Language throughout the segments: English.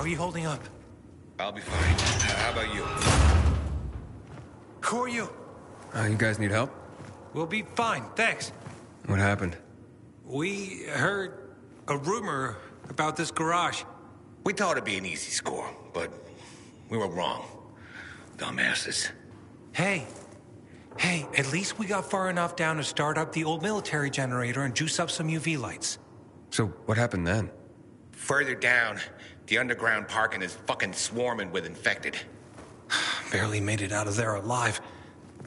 How are you holding up? I'll be fine. How about you? Who are you? You guys need help? We'll be fine, thanks. What happened? We heard a rumor about this garage. We thought it'd be an easy score, but we were wrong. Dumbasses. Hey, at least we got far enough down to start up the old military generator and juice up some UV lights. So what happened then? Further down, the underground parking is fucking swarming with infected. Barely made it out of there alive.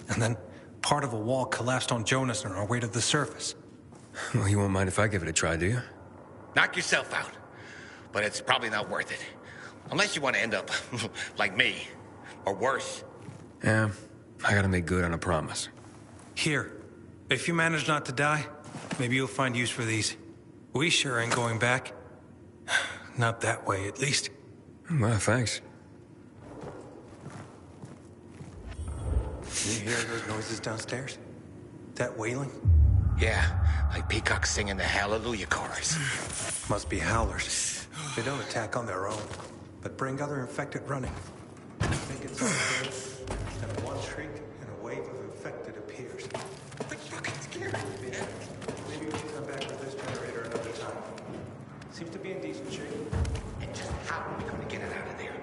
And then part of a wall collapsed on Jonas on our way to the surface. Well, you won't mind if I give it a try, do you? Knock yourself out. But it's probably not worth it. Unless you want to end up like me. Or worse. Yeah, I gotta make good on a promise. Here, if you manage not to die, maybe you'll find use for these. We sure ain't going back. Not that way, at least. Well, thanks. You hear those noises downstairs? That wailing? Yeah, like peacocks singing the Hallelujah chorus. Must be howlers. They don't attack on their own, but bring other infected running. I think it's all good, and one shriek and a wave of infected appears. I'm fucking scared. Yeah. Maybe we can come back with this generator another time. Seems to be in decent shape. And just how are we gonna get it out of there?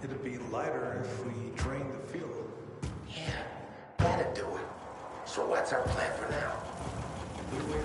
It'd be lighter if we drain the fuel. Yeah, that'd do it. So what's our plan for now? We wait.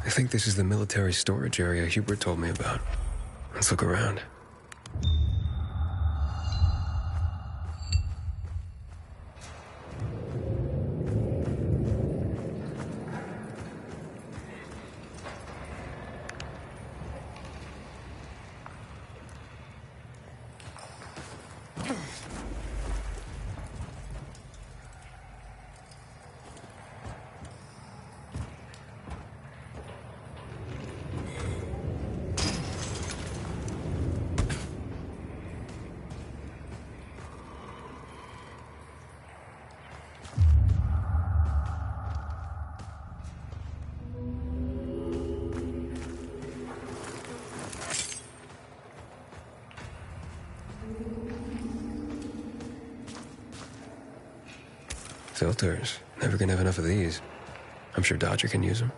I think this is the military storage area Hubert told me about. Let's look around. Filters. Never gonna have enough of these. I'm sure Dodger can use them.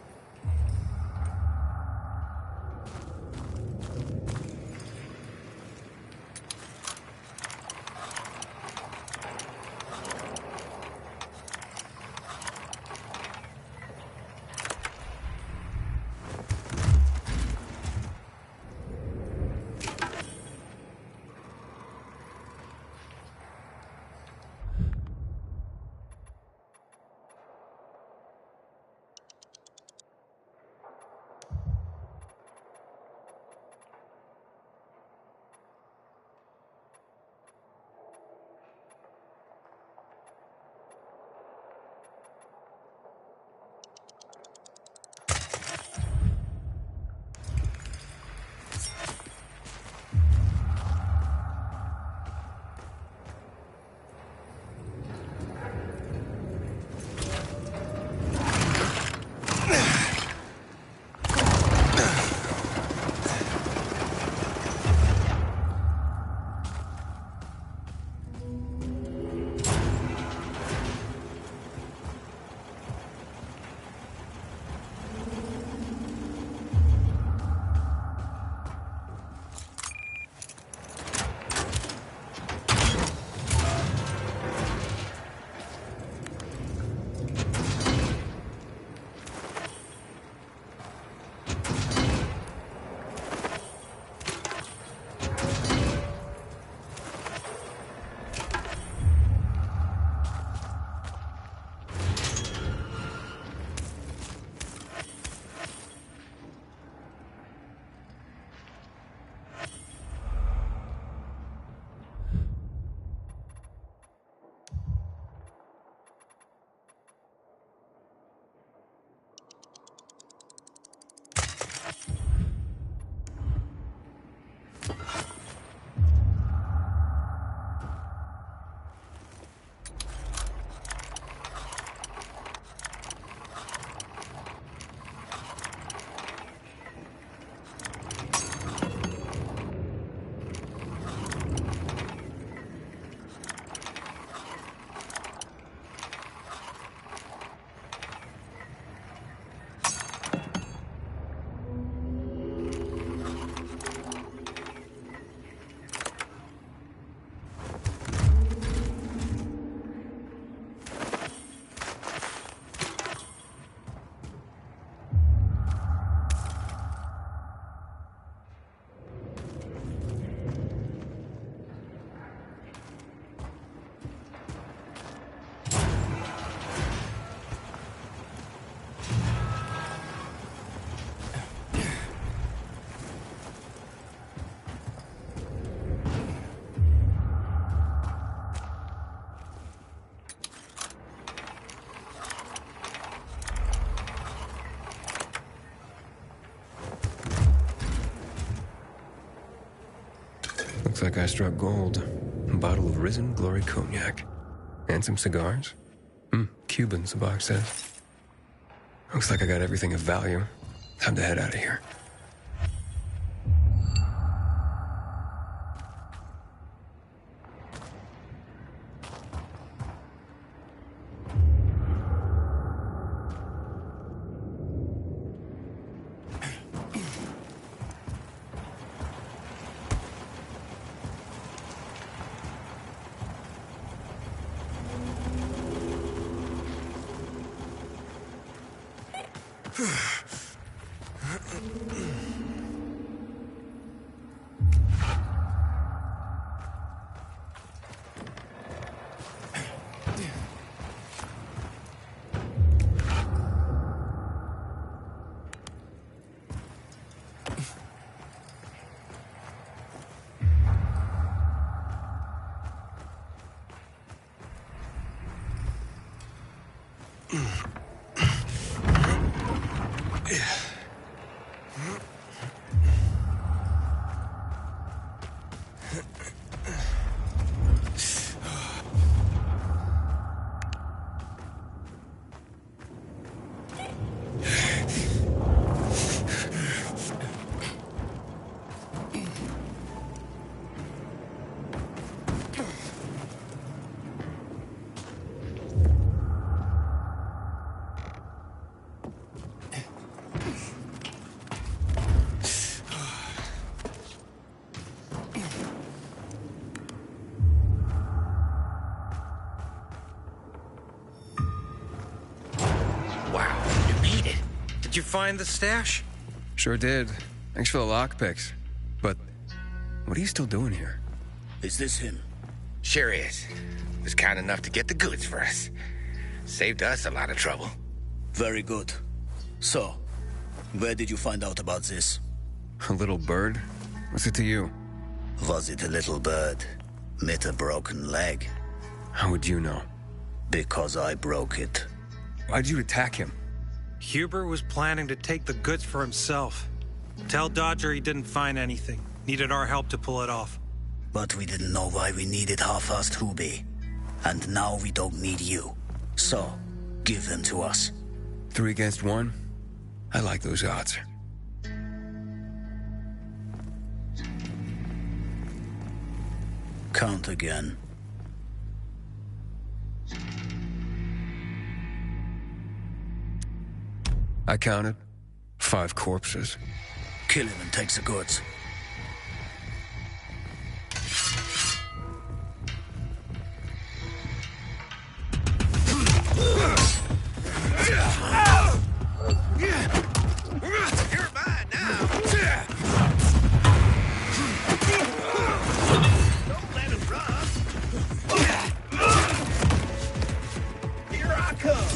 Looks like I struck gold. A bottle of Risen Glory Cognac. And some cigars. Cubans, the box says. Looks like I got everything of value. Time to head out of here. You find the stash? Sure did. Thanks for the lockpicks. But what are you still doing here? Is this him? Sure is. Was kind enough to get the goods for us. Saved us a lot of trouble. Very good. So, where did you find out about this? A little bird? What's it to you? Was it a little bird? With a broken leg? How would you know? Because I broke it. Why'd you attack him? Huber was planning to take the goods for himself. Tell Dodger he didn't find anything. Needed our help to pull it off. But we didn't know why we needed half-assed Hubie. And now we don't need you. So, give them to us. 3 against 1? I like those odds. Count again. I counted 5 corpses. Kill him and take the goods. You're mine now. Don't let him run. Here I come.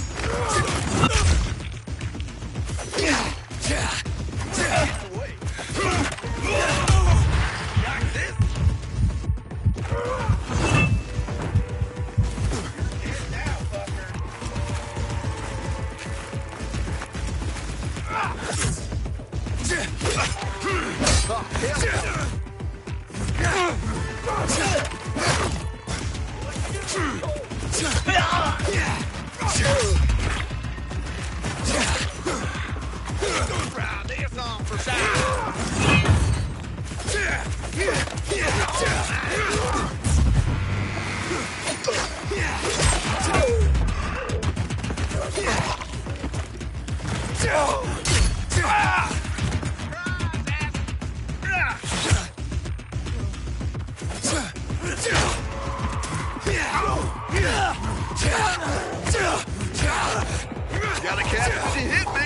Gotta catch. She hit me.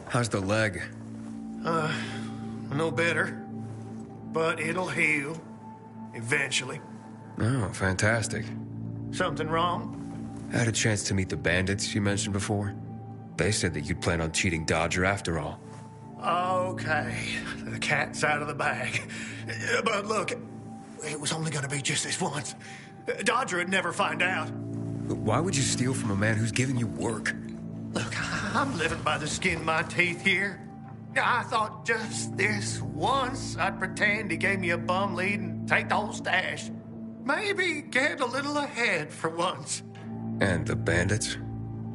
How's the leg? No better. But it'll heal. Eventually. Oh, fantastic. Something wrong? I had a chance to meet the bandits you mentioned before. They said that you'd plan on cheating Dodger after all. Okay. The cat's out of the bag. But look, it was only gonna be just this once. Dodger would never find out. But why would you steal from a man who's giving you work? Look, I'm living by the skin of my teeth here. I thought just this once I'd pretend he gave me a bum lead and take the whole stash. Maybe get a little ahead for once. And the bandits?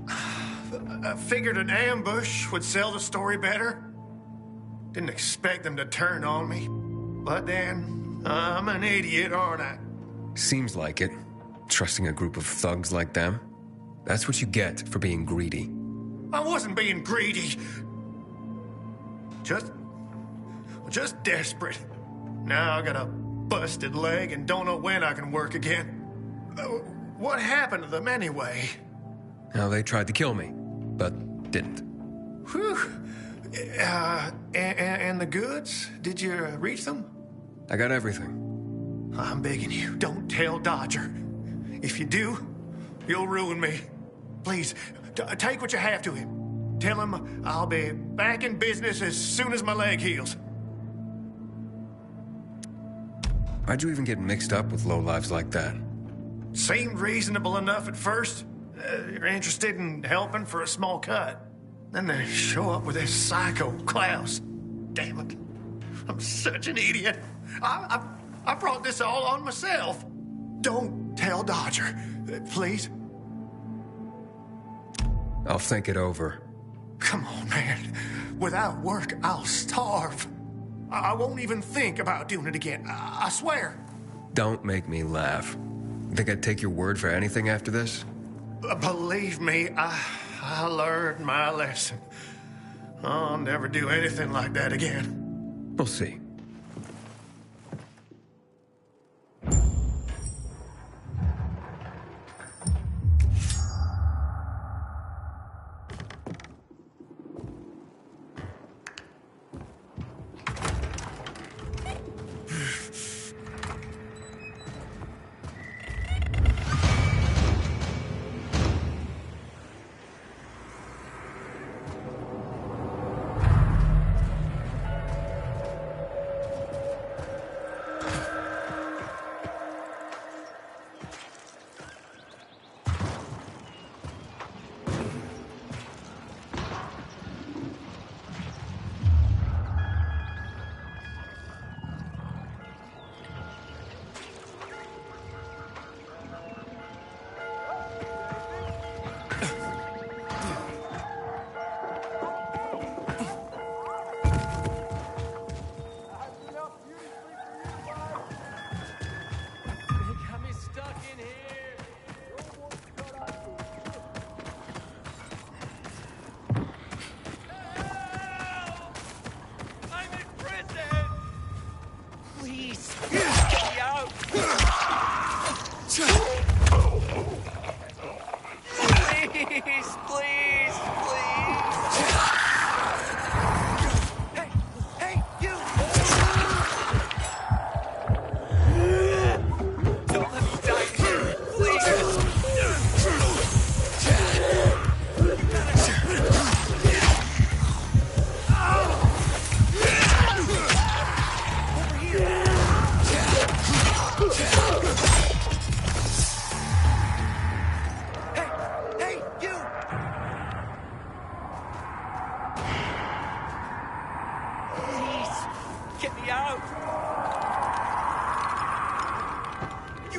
I figured an ambush would sell the story better. Didn't expect them to turn on me. But then, I'm an idiot, aren't I? Seems like it. Trusting a group of thugs like them. That's what you get for being greedy. I wasn't being greedy. Just desperate. Now I got a busted leg and don't know when I can work again. What happened to them anyway? Now, they tried to kill me, but didn't. Whew. And the goods? Did you reach them? I got everything. I'm begging you, don't tell Dodger. If you do, you'll ruin me. Please, take what you have to him. Tell him I'll be back in business as soon as my leg heals. Why'd you even get mixed up with lowlives like that? Seemed reasonable enough at first. You're interested in helping for a small cut. Then they show up with this psycho Klaus. Damn it. I'm such an idiot. I brought this all on myself. Don't tell Dodger, please. I'll think it over. Come on, man. Without work, I'll starve. I won't even think about doing it again. I swear. Don't make me laugh. You think I'd take your word for anything after this? Believe me, I learned my lesson. I'll never do anything like that again. We'll see.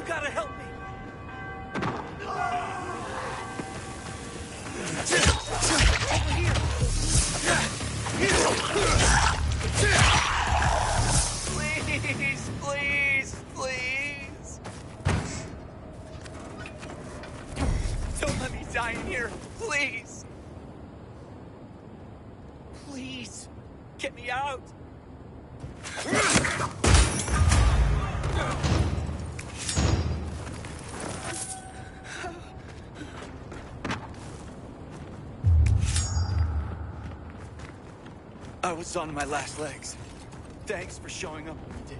gotta help me! Please, please, please! Don't let me die in here, please! Please, get me out! I was on my last legs. Thanks for showing up when you did.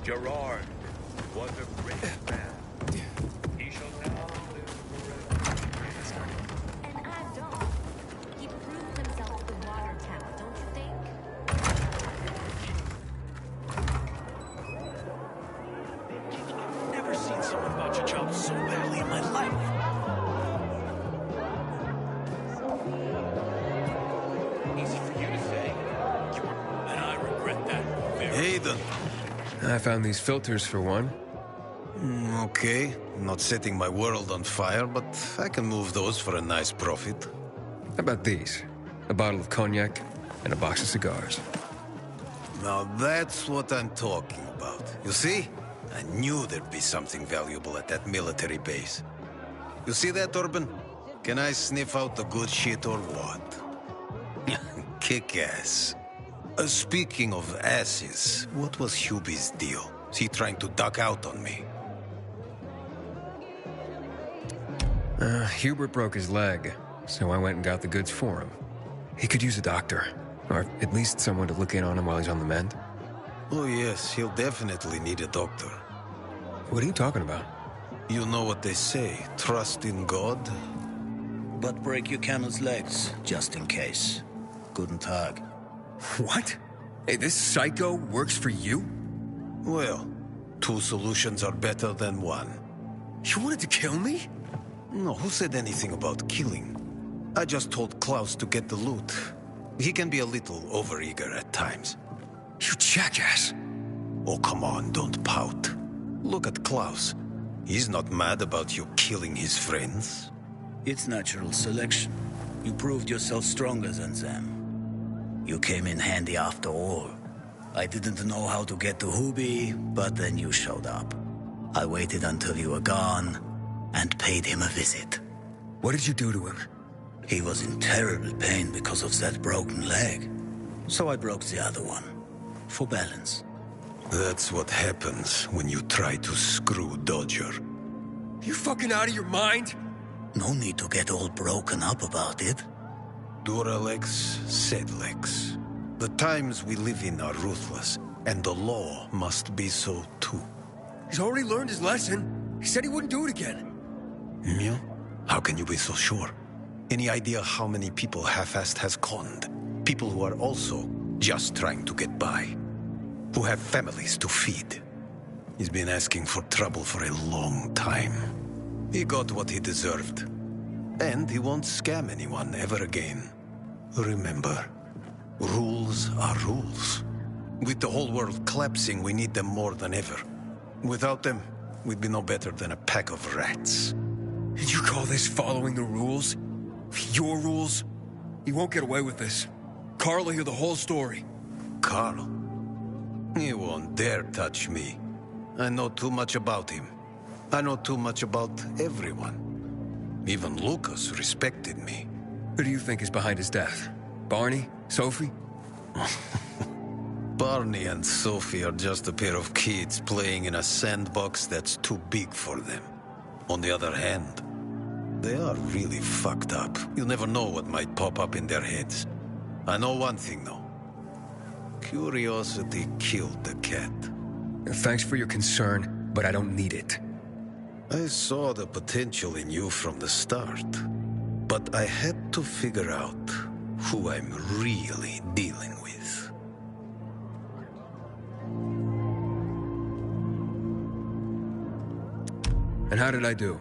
Gerard was a great man. He shall now live forever. And I don't. He proved himself in Watertown, don't you think? I've never seen someone botch a job so badly in my life. Easy for you to say. And I regret that very Aiden. I found these filters for one. Okay, not setting my world on fire, but I can move those for a nice profit. How about these? A bottle of cognac and a box of cigars. Now that's what I'm talking about. You see? I knew there'd be something valuable at that military base. You see that, Urban? Can I sniff out the good shit or what? Kick ass. Speaking of asses, what was Hubie's deal? Is he trying to duck out on me? Hubert broke his leg, so I went and got the goods for him. He could use a doctor, or at least someone to look in on him while he's on the mend. Oh yes, he'll definitely need a doctor. What are you talking about? You know what they say, trust in God? But break your camel's legs, just in case. Guten Tag. What? Hey, this psycho works for you? Well, two solutions are better than one. You wanted to kill me? No, who said anything about killing? I just told Klaus to get the loot. He can be a little overeager at times. You jackass. Oh, come on, don't pout. Look at Klaus. He's not mad about you killing his friends. It's natural selection. You proved yourself stronger than them. You came in handy after all. I didn't know how to get to Hubie, but then you showed up. I waited until you were gone and paid him a visit. What did you do to him? He was in terrible pain because of that broken leg. So I broke the other one. For balance. That's what happens when you try to screw Dodger. You fucking out of your mind? No need to get all broken up about it. Duralex, Sedlex. The times we live in are ruthless, and the law must be so too. He's already learned his lesson. He said he wouldn't do it again. Yeah? How can you be so sure? Any idea how many people Half-Assed has conned? People who are also just trying to get by. Who have families to feed. He's been asking for trouble for a long time. He got what he deserved. And he won't scam anyone ever again. Remember, rules are rules. With the whole world collapsing, we need them more than ever. Without them, we'd be no better than a pack of rats. Did you call this following the rules? Your rules? You won't get away with this. Carl will hear the whole story. Carl? He won't dare touch me. I know too much about him. I know too much about everyone. Even Lucas respected me. Who do you think is behind his death? Barney? Sophie? Barney and Sophie are just a pair of kids playing in a sandbox that's too big for them. On the other hand, they are really fucked up. You never know what might pop up in their heads. I know one thing, though. Curiosity killed the cat. Thanks for your concern, but I don't need it. I saw the potential in you from the start. But I had to figure out who I'm really dealing with. And how did I do?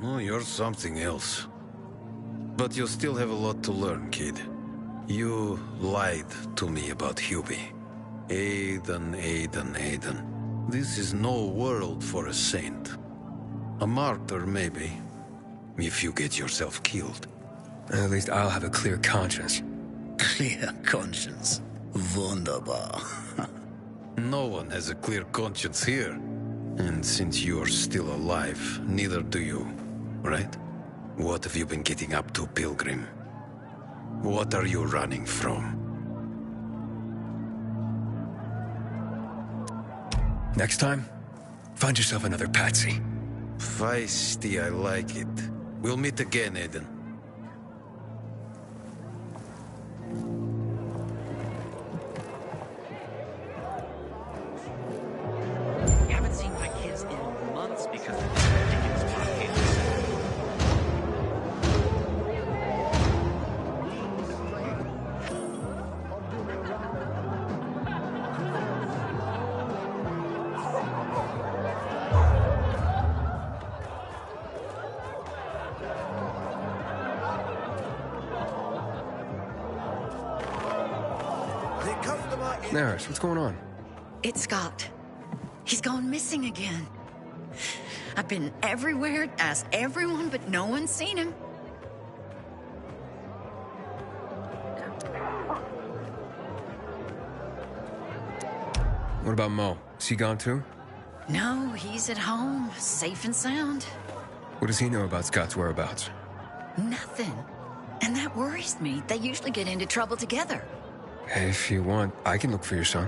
Oh, you're something else. But you still have a lot to learn, kid. You lied to me about Hubie. Aiden. This is no world for a saint. A martyr, maybe. If you get yourself killed. At least I'll have a clear conscience. Clear conscience. Wunderbar. No one has a clear conscience here. And since you're still alive, neither do you, right? What have you been getting up to, Pilgrim? What are you running from? Next time, find yourself another patsy. Feisty, I like it. We'll meet again, Aiden. Haven't seen my kids in months because of this ridiculous podcast. Neris, what's going on? It's Scott. He's gone missing again. I've been everywhere, asked everyone, but no one's seen him. What about Mo? Is he gone too? No, he's at home, safe and sound. What does he know about Scott's whereabouts? Nothing. And that worries me. They usually get into trouble together. Hey, if you want, I can look for your son.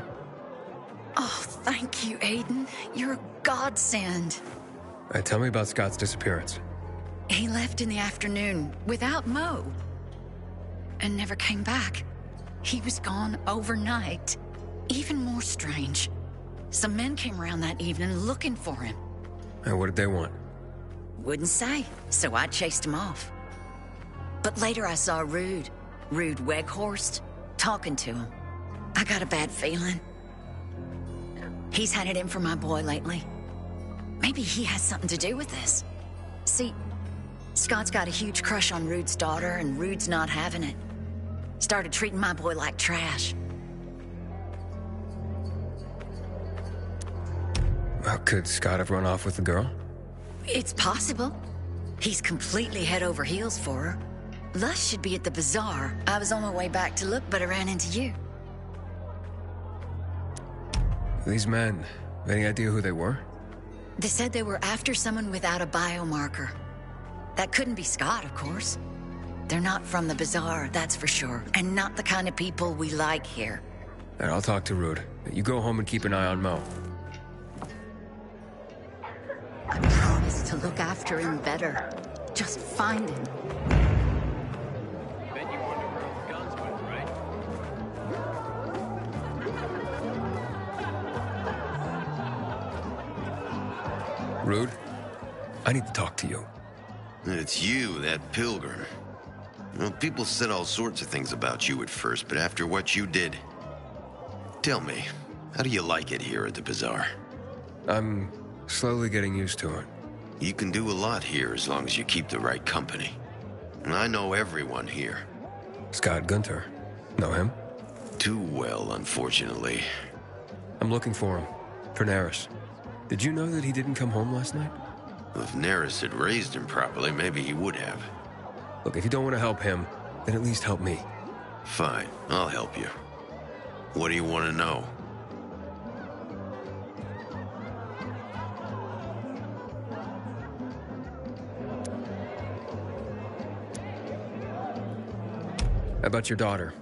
Oh, thank you, Aiden. You're a godsend. Tell me about Scott's disappearance. He left in the afternoon without Mo. And never came back. He was gone overnight. Even more strange. Some men came around that evening looking for him. And what did they want? Wouldn't say, so I chased him off. But later I saw Rude Weghorst, talking to him. I got a bad feeling. He's had it in for my boy lately. Maybe he has something to do with this. See, Scott's got a huge crush on Rude's daughter, and Rude's not having it. Started treating my boy like trash. Well, could Scott have run off with the girl? It's possible. He's completely head over heels for her. Lush should be at the bazaar. I was on my way back to look, but I ran into you. These men, any idea who they were? They said they were after someone without a biomarker. That couldn't be Scott, of course. They're not from the bazaar, that's for sure. And not the kind of people we like here. All right, I'll talk to Rude. You go home and keep an eye on Mo. I promise to look after him better. Just find him. Bet you wonder where all the guns went, right? Rude, I need to talk to you. It's you, that Pilgrim. Well, people said all sorts of things about you at first, but after what you did... Tell me, how do you like it here at the bazaar? I'm slowly getting used to it. You can do a lot here as long as you keep the right company. And I know everyone here. Scott Gunter. Know him? Too well, unfortunately. I'm looking for him. For Neris. Did you know that he didn't come home last night? If Neris had raised him properly, maybe he would have. Look, if you don't want to help him, then at least help me. Fine, I'll help you. What do you want to know? How about your daughter?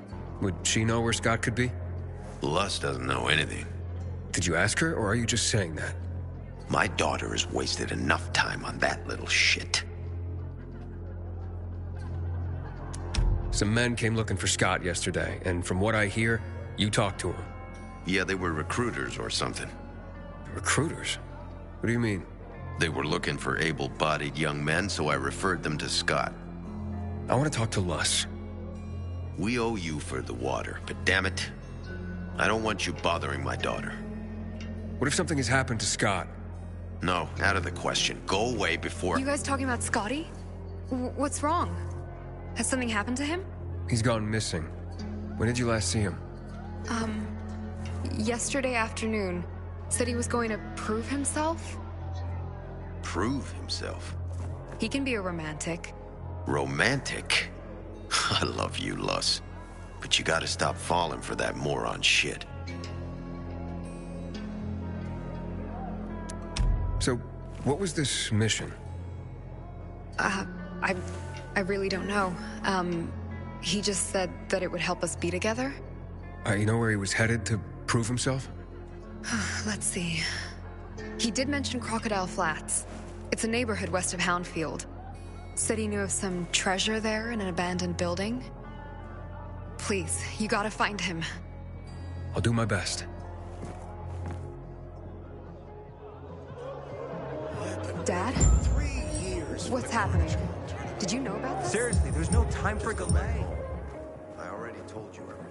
Would she know where Scott could be? Lust doesn't know anything. Did you ask her, or are you just saying that? My daughter has wasted enough time on that little shit. Some men came looking for Scott yesterday, and from what I hear, you talked to him. Yeah, they were recruiters or something. Recruiters? What do you mean? They were looking for able-bodied young men, so I referred them to Scott. I want to talk to Luss. We owe you for the water, but damn it, I don't want you bothering my daughter. What if something has happened to Scott? No, out of the question. Go away before... You guys talking about Scotty? What's wrong? Has something happened to him? He's gone missing. When did you last see him? Yesterday afternoon. Said he was going to prove himself? Prove himself? He can be a romantic. Romantic? I love you, Lus. But you gotta stop falling for that moron shit. So, what was this mission? I really don't know. He just said that it would help us be together. You know where he was headed to prove himself? Let's see. He did mention Crocodile Flats. It's a neighborhood west of Houndfield. Said he knew of some treasure there in an abandoned building. Please, you gotta find him. I'll do my best. Dad? 3 years. What's happening? Did you know about this? Seriously, there's no time for delay. I already told you everything.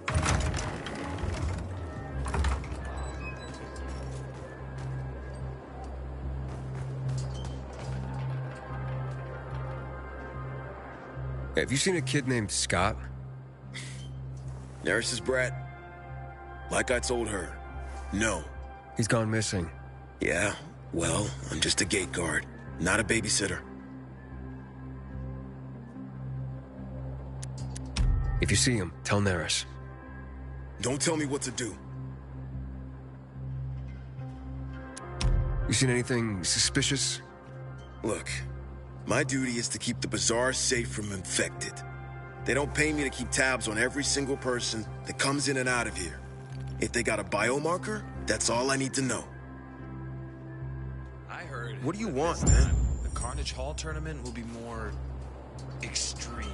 Have you seen a kid named Scott? Neris's brat? Like I told her, no. He's gone missing. Yeah, well, I'm just a gate guard, not a babysitter. If you see him, tell Neris. Don't tell me what to do. You seen anything suspicious? Look, my duty is to keep the bazaar safe from infected. They don't pay me to keep tabs on every single person that comes in and out of here. If they got a biomarker, that's all I need to know. I heard... What do you want, man? The Carnage Hall tournament will be more... extreme.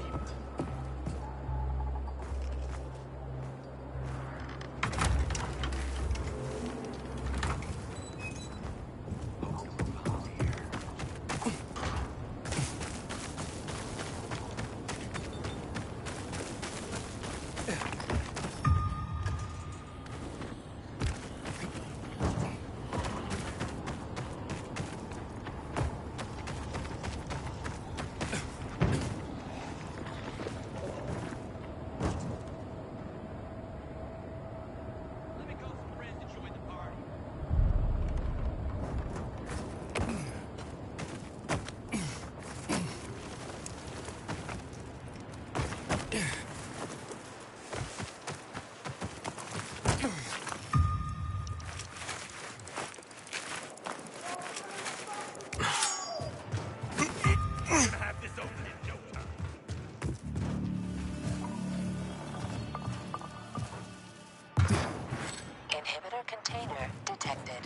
Inhibitor container detected.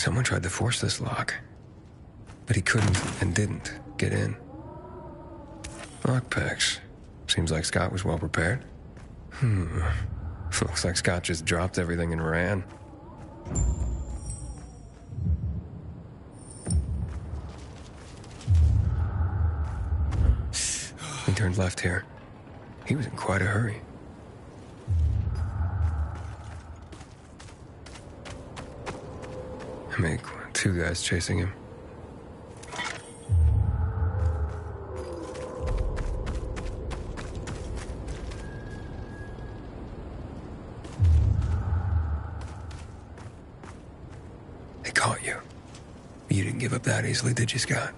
Someone tried to force this lock, but he couldn't and didn't get in. Lockpicks. Seems like Scott was well prepared. Looks like Scott just dropped everything and ran. He turned left here. He was in quite a hurry. I mean, 2 guys chasing him. They caught you. You didn't give up that easily, did you, Scott?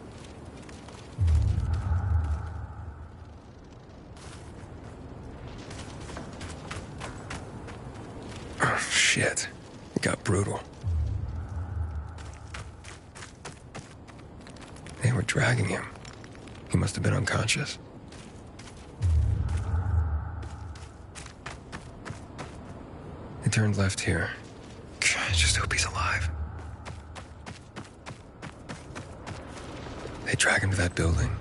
Oh, shit. It got brutal. They were dragging him. He must have been unconscious. They turned left here. I just hope he's alive. They drag him to that building.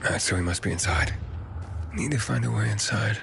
Alright, so he must be inside. Need to find a way inside.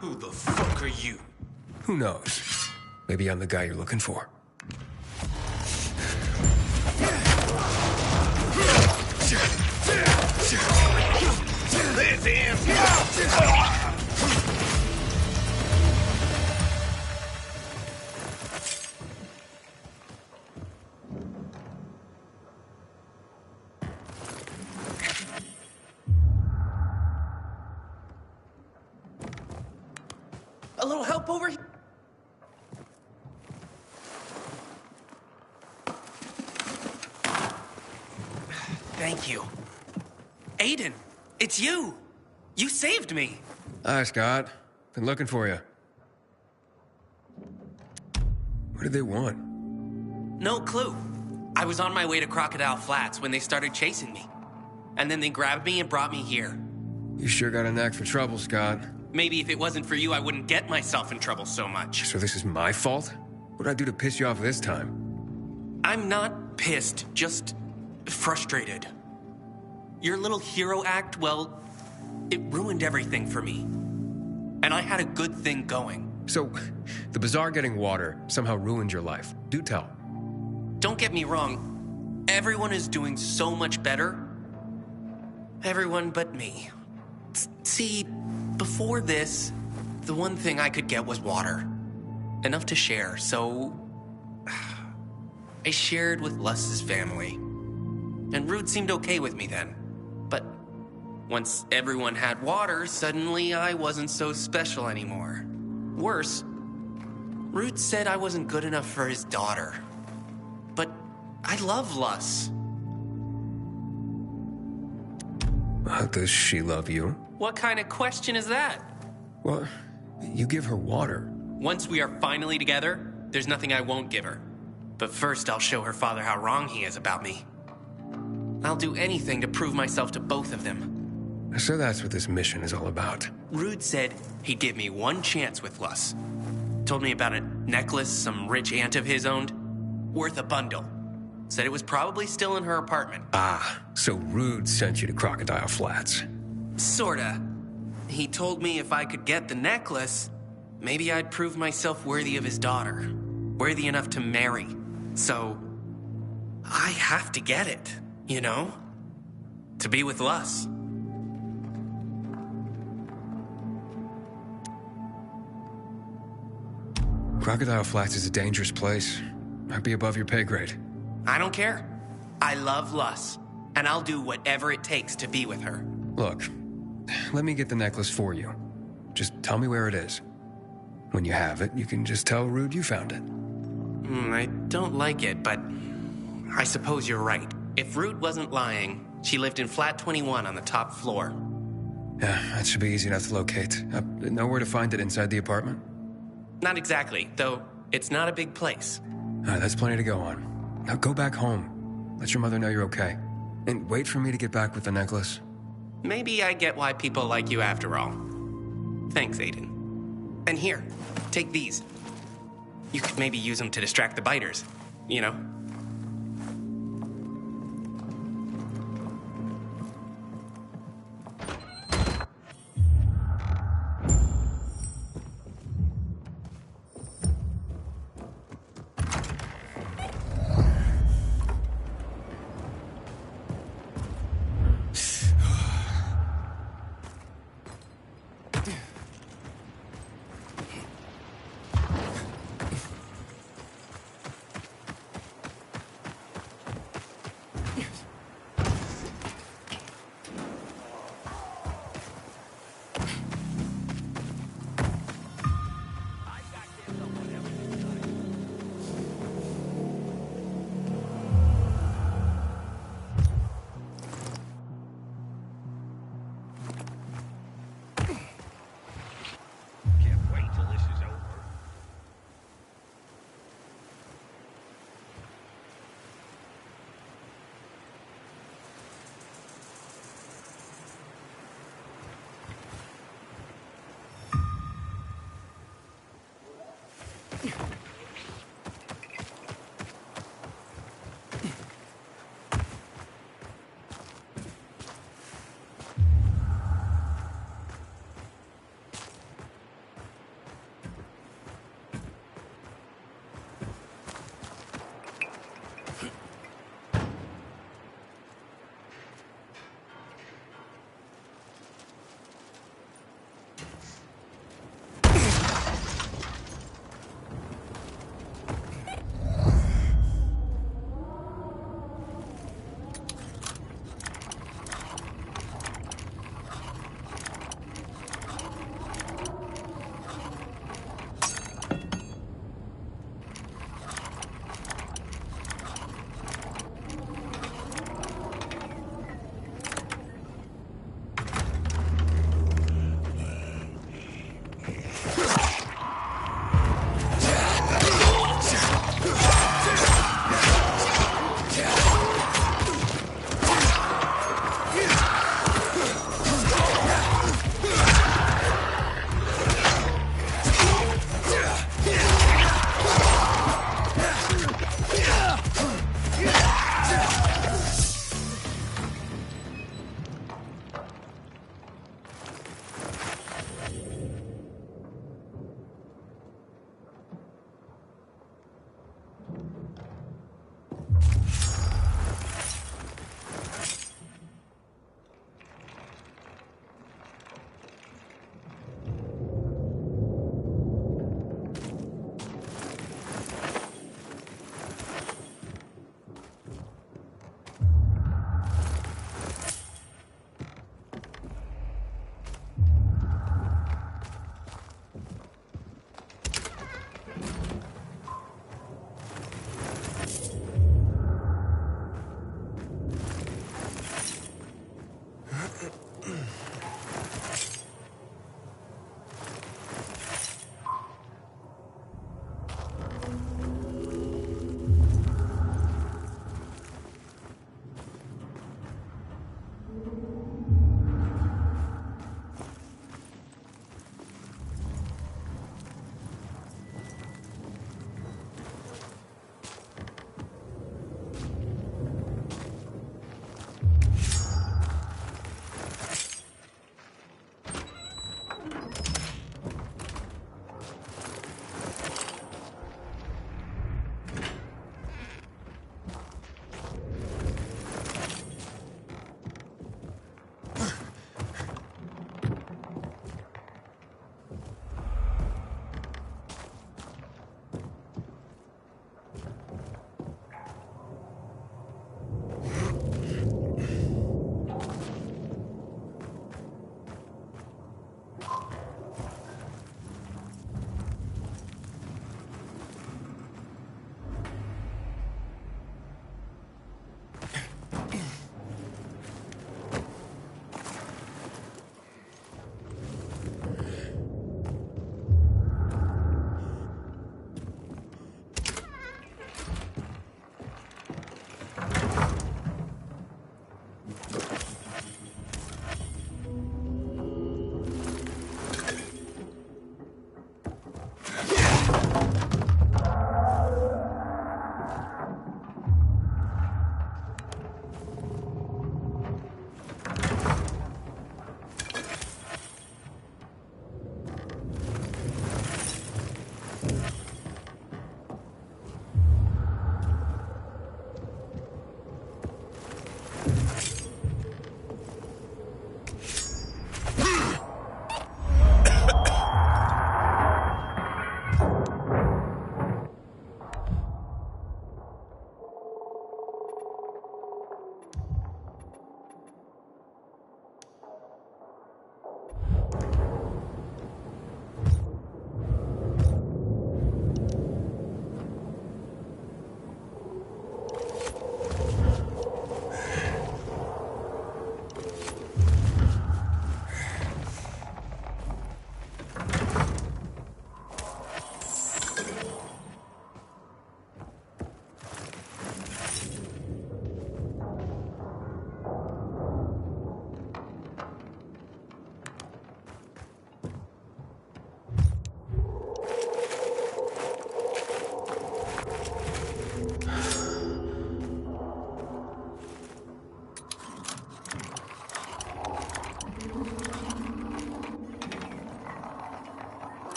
Who the fuck are you? Who knows? Maybe I'm the guy you're looking for. This is... A little help over here? Thank you. Aiden, it's you. You saved me. Hi, Scott. Been looking for you. What did they want? No clue. I was on my way to Crocodile Flats when they started chasing me. And then they grabbed me and brought me here. You sure got a knack for trouble, Scott. Maybe if it wasn't for you, I wouldn't get myself in trouble so much. So this is my fault? What did I do to piss you off this time? I'm not pissed, just frustrated. Your little hero act, well, it ruined everything for me. And I had a good thing going. So, the bazaar getting water somehow ruined your life. Do tell. Don't get me wrong. Everyone is doing so much better. Everyone but me. See, before this, the one thing I could get was water. Enough to share, so... I shared with Luss's family. And Rude seemed okay with me then. But once everyone had water, suddenly I wasn't so special anymore. Worse, Rude said I wasn't good enough for his daughter. But I love Luss. How does she love you? What kind of question is that? Well, you give her water. Once we are finally together, there's nothing I won't give her. But first, I'll show her father how wrong he is about me. I'll do anything to prove myself to both of them. So that's what this mission is all about. Rude said he'd give me one chance with Luss. Told me about a necklace some rich aunt of his owned, worth a bundle. Said it was probably still in her apartment. Ah, so Rude sent you to Crocodile Flats. Sorta. He told me if I could get the necklace, maybe I'd prove myself worthy of his daughter. Worthy enough to marry. So, I have to get it, you know? To be with Luss. Crocodile Flats is a dangerous place. Might be above your pay grade. I don't care. I love Luss, and I'll do whatever it takes to be with her. Look, let me get the necklace for you. Just tell me where it is. When you have it, you can just tell Rude you found it. I don't like it, but I suppose you're right. If Rude wasn't lying, she lived in flat 21 on the top floor. Yeah, that should be easy enough to locate. Know where to find it inside the apartment? Not exactly, though it's not a big place. That's plenty to go on. Now go back home. Let your mother know you're okay. And wait for me to get back with the necklace. Maybe I get why people like you after all. Thanks, Aiden. And here, take these. You could maybe use them to distract the biters, you know?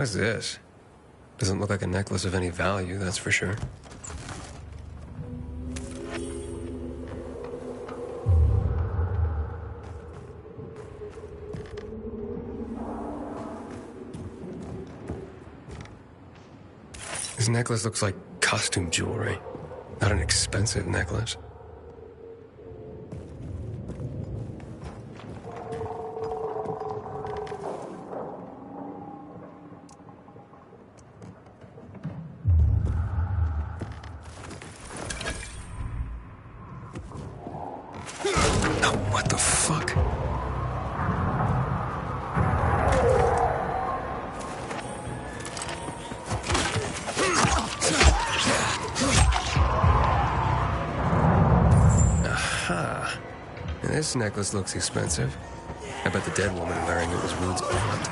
is this? Doesn't look like a necklace of any value, that's for sure. This necklace looks like costume jewelry, not an expensive necklace. Oh, what the fuck? Aha. This necklace looks expensive. I bet the dead woman wearing it was Rude's aunt.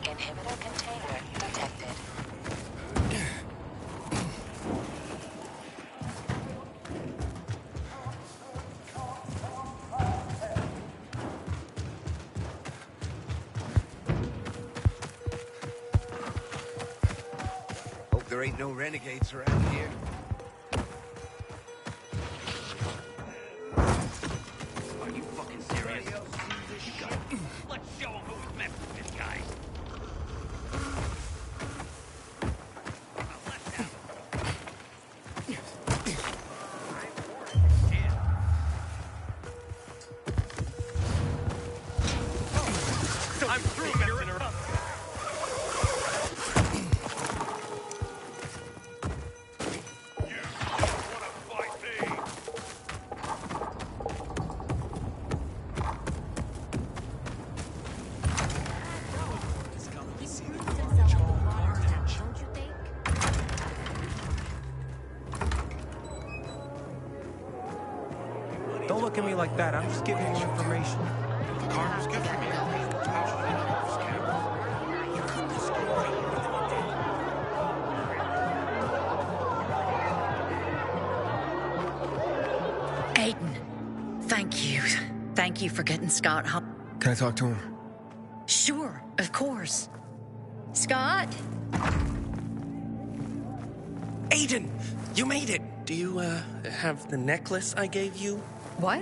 Inhibitor container detected. Hope there ain't no renegades around here. Are you fucking serious? Let's show him who's messing with this guy. I'm through messing around. Don't look at me like that. I'm just giving you information. Carter's good for me. Aiden, thank you. Thank you for getting Scott home. Can I talk to him? Sure, of course. Scott? Aiden, you made it. Do you, have the necklace I gave you? What?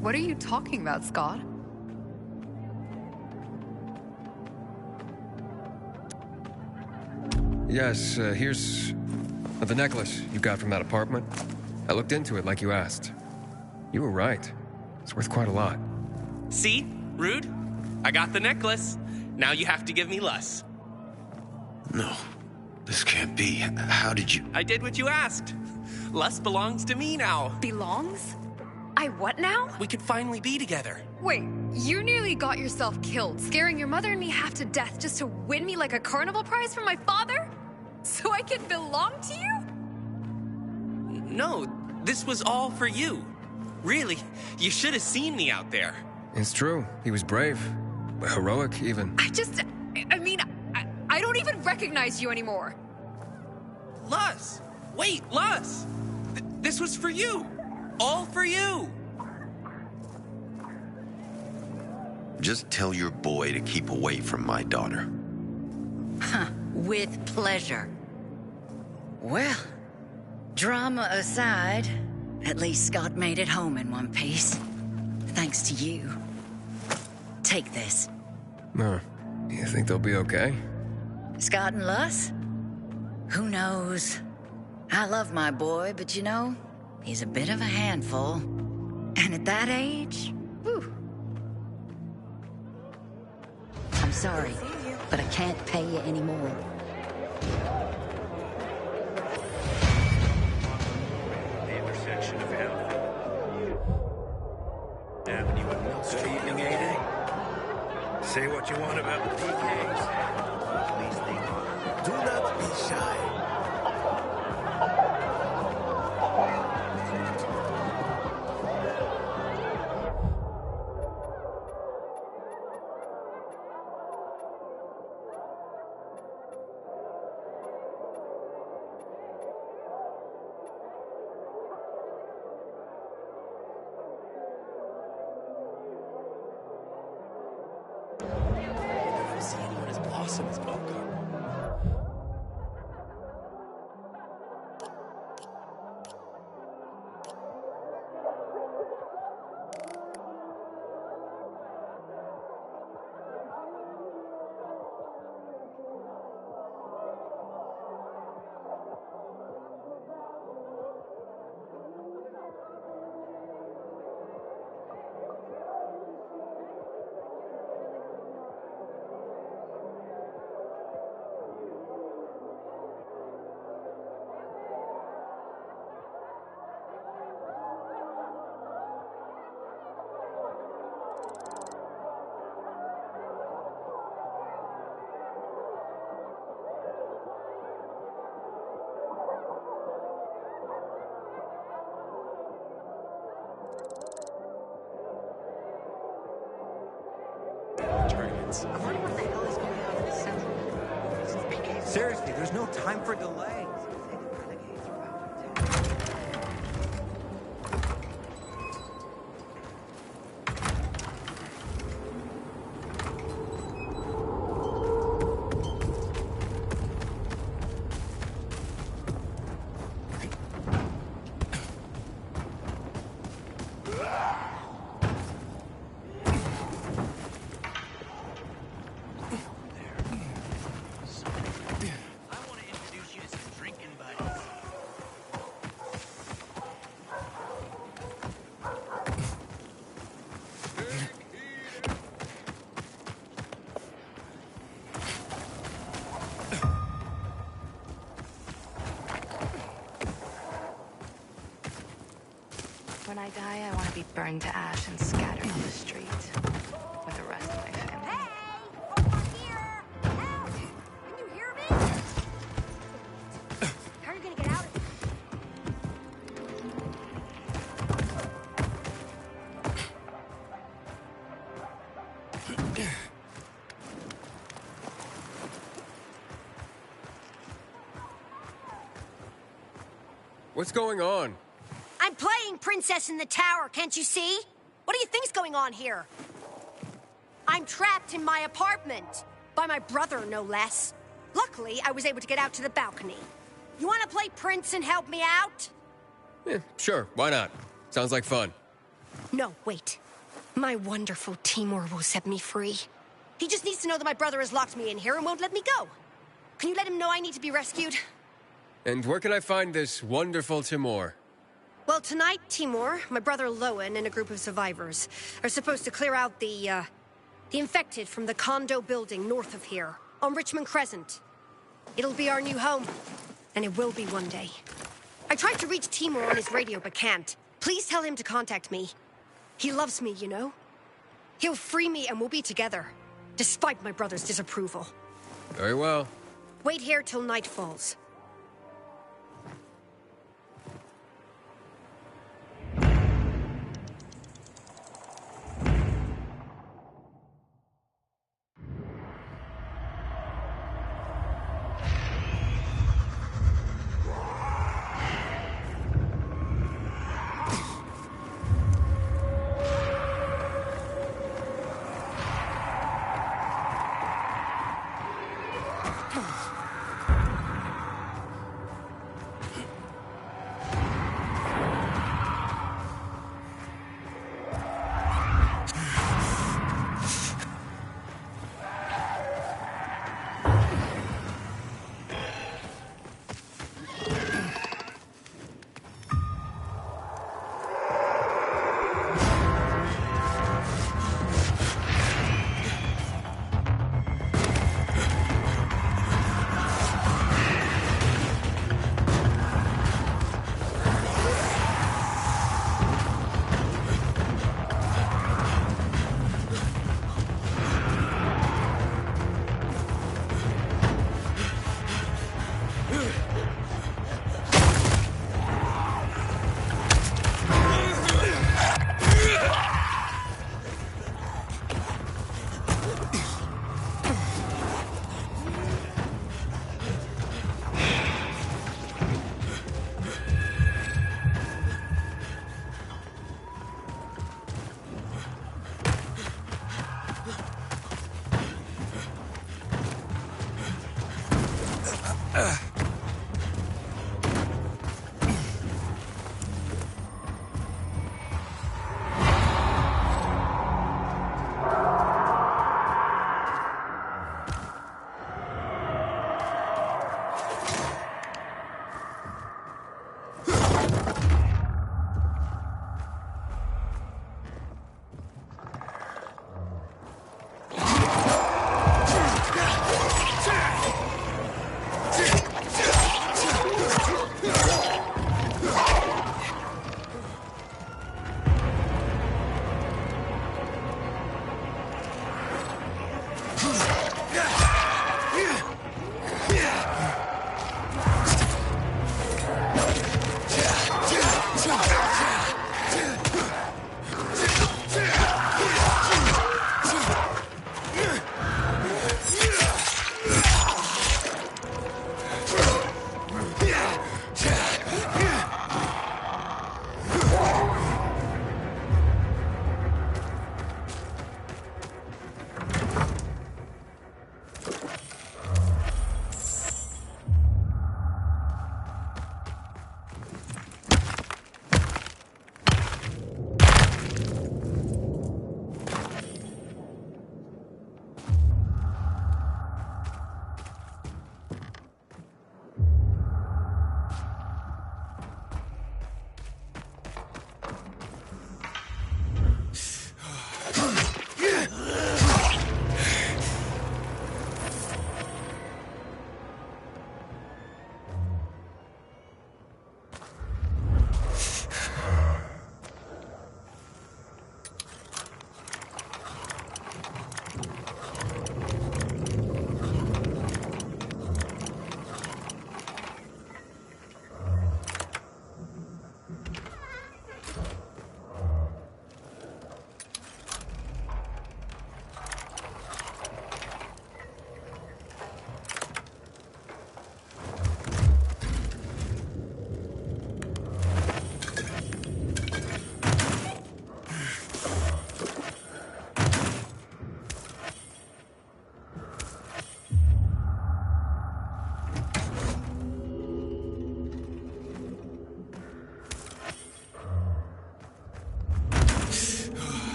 What are you talking about, Scott? Yes, here's the necklace you got from that apartment. I looked into it like you asked. You were right. It's worth quite a lot. See? Rude? I got the necklace. Now you have to give me less. No, this can't be. How did you... I did what you asked. Lus belongs to me now. Belongs? I what now? We could finally be together. Wait, you nearly got yourself killed, scaring your mother and me half to death just to win me like a carnival prize from my father? So I can belong to you? No, This was all for you. Really, you should have seen me out there. It's true. He was brave. Heroic, even. I don't even recognize you anymore. Luz! Wait, Luz! This was for you! All for you! Just tell your boy to keep away from my daughter. Huh, with pleasure. Well, drama aside, at least Scott made it home in one piece. Thanks to you. Take this. No. You think they'll be okay? Scott and Luz? Who knows? I love my boy, but you know, he's a bit of a handful. And at that age, whew. I'm sorry, but I can't pay you anymore. The intersection of Avenue and Mill Street. Good evening, 8A. Say what you want about the PKs. At least they are. Do not be shy. See anyone as awesome as Bogart. Tournaments. I wonder what the hell is going on in the central. Seriously, there's no time for delay. When I die, I want to be burned to ash and scattered on the street with the rest of my family. Hey! Over here! Help! Can you hear me? How are you gonna get out of here? What's going on? I'm playing Princess in the Tower, can't you see? What do you think's going on here? I'm trapped in my apartment. By my brother, no less. Luckily, I was able to get out to the balcony. You want to play Prince and help me out? Yeah, sure, why not? Sounds like fun. No, wait. My wonderful Timur will set me free. He just needs to know that my brother has locked me in here and won't let me go. Can you let him know I need to be rescued? And where can I find this wonderful Timur? Well, tonight, Timur, my brother Lowen, and a group of survivors are supposed to clear out the infected from the condo building north of here, on Richmond Crescent. It'll be our new home, and it will be one day. I tried to reach Timur on his radio, but can't. Please tell him to contact me. He loves me, you know? He'll free me and we'll be together, despite my brother's disapproval. Very well. Wait here till night falls.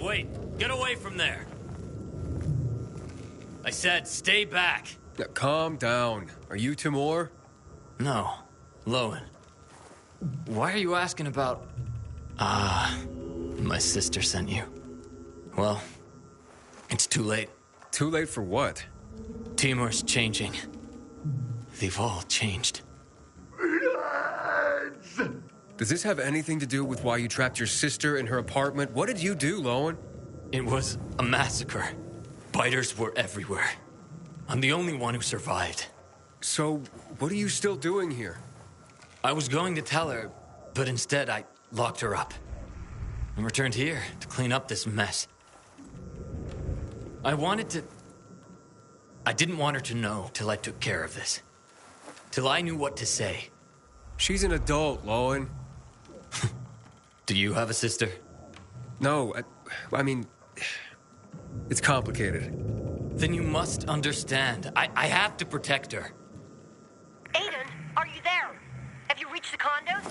wait. Get away from there. I said stay back. Now, calm down. Are you Timur? No. Lowen. Why are you asking about... my sister sent you. Well, it's too late. Too late for what? Timur's changing. They've all changed. Does this have anything to do with why you trapped your sister in her apartment? What did you do, Lowen? It was a massacre. Biters were everywhere. I'm the only one who survived. So, what are you still doing here? I was going to tell her, but instead I locked her up. And returned here to clean up this mess. I didn't want her to know till I took care of this. Till I knew what to say. She's an adult, Lowen. Do you have a sister? No, I mean... It's complicated. Then you must understand. I have to protect her. Aiden, are you there? Have you reached the condos?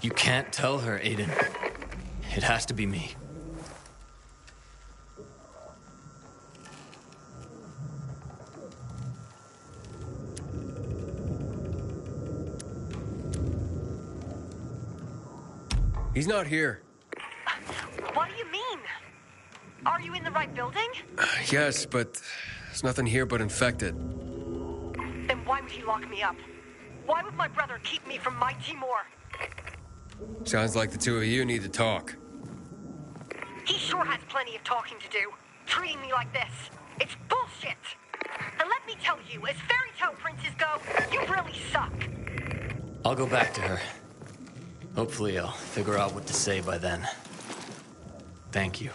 You can't tell her, Aiden. It has to be me. He's not here. What do you mean? Are you in the right building? Yes, but there's nothing here but infected. Then why would he lock me up? Why would my brother keep me from my Timur? Sounds like the two of you need to talk. He sure has plenty of talking to do. Treating me like this. It's bullshit. And let me tell you, as fairy tale princes go, you really suck. I'll go back to her. Hopefully I'll figure out what to say by then. Thank you.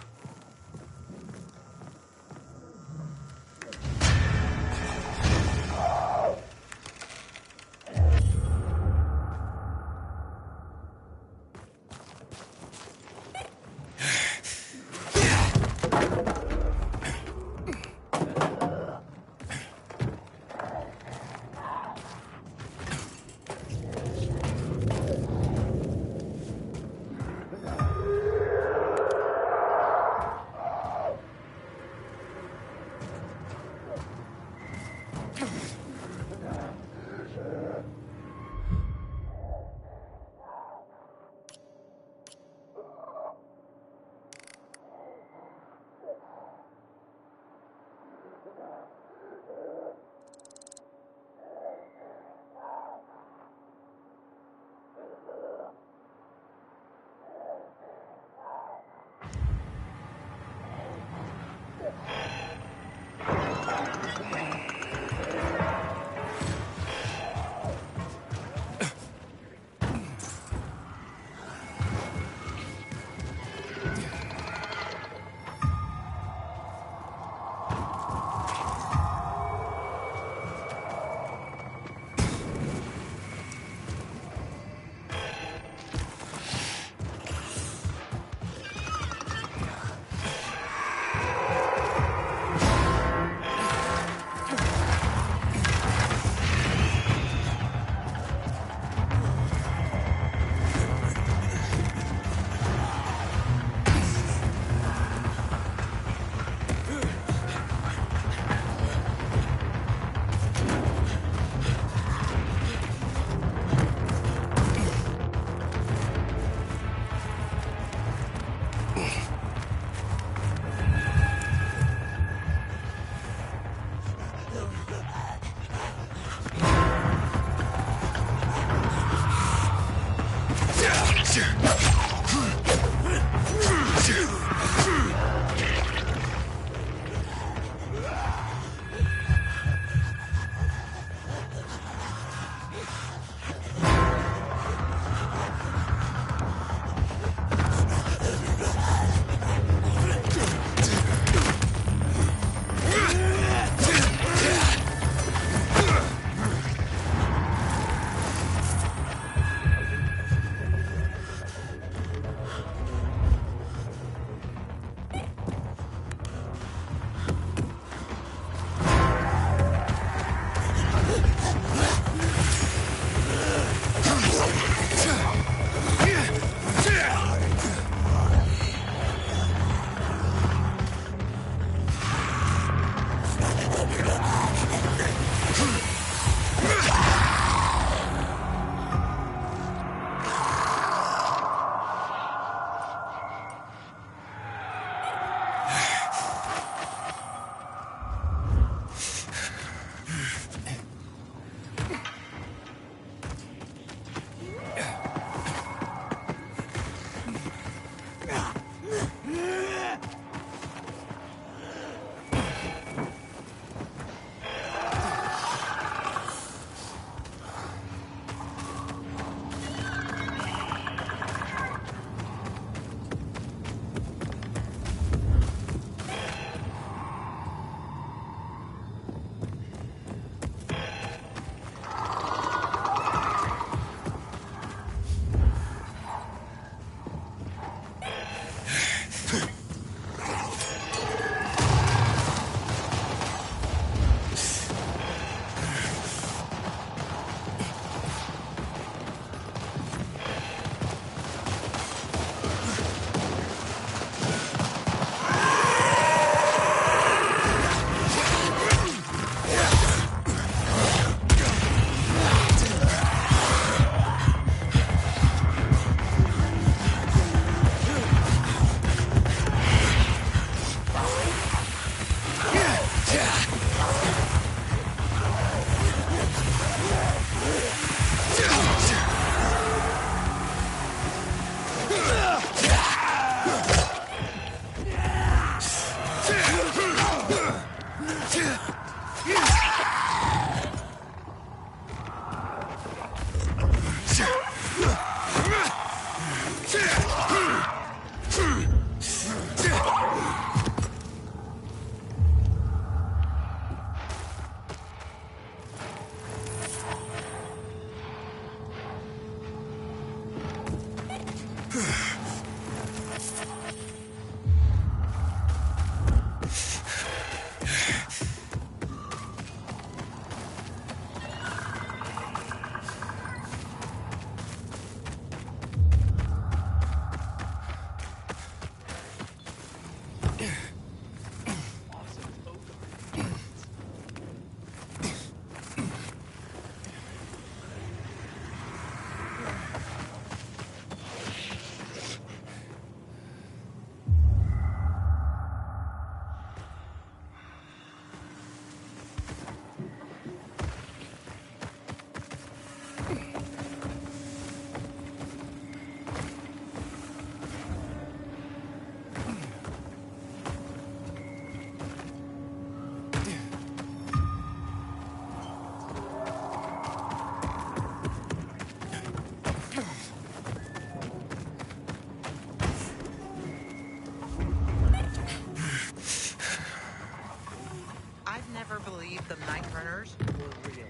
I've never believed the Night Runners were real.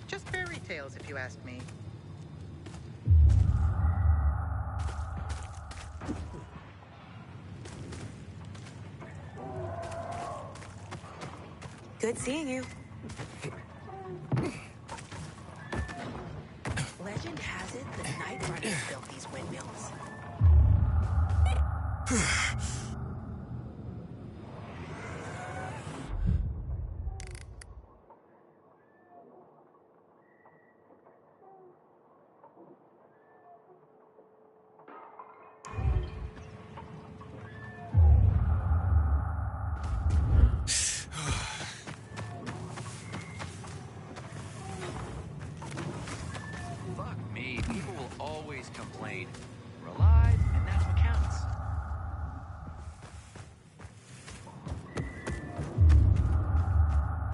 Just fairy tales, if you ask me. Good seeing you. Legend has it the Night Runners built these windmills. Fuck me. People will always complain. We're alive, and that's what counts.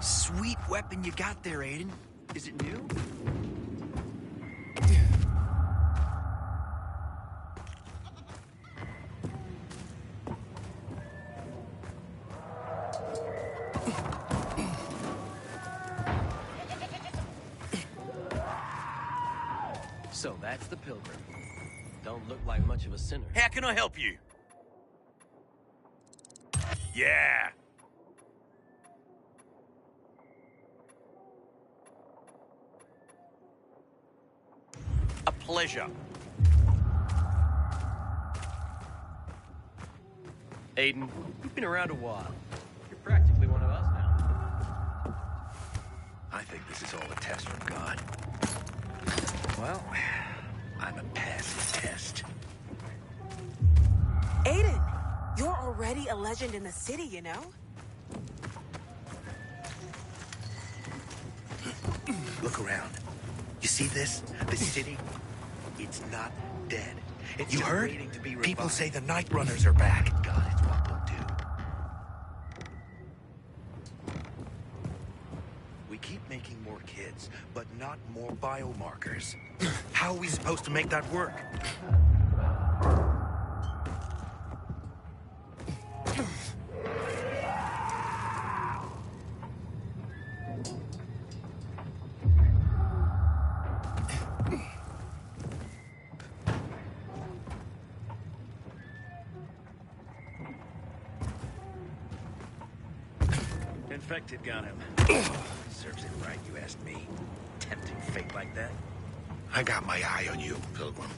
Sweet weapon you got there, Aiden. Is it new? So that's the Pilgrim. Don't look like much of a sinner. How can I help you? Yeah. A pleasure. Aiden, you've been around a while. You're practically one of us now. I think this is all a test from God. Well, I'm a pass this test. Aiden, you're already a legend in the city, you know? Look around. You see this? The city? It's not dead. It's You just heard? waiting to be People revived. say the Night Runners are back. God, it's what they'll do. We keep making more kids, but not more biomarkers. How are we supposed to make that work? Infected got him. Serves him right, you asked me. Tempting fate like that. I got my eye on you, Pilgrim.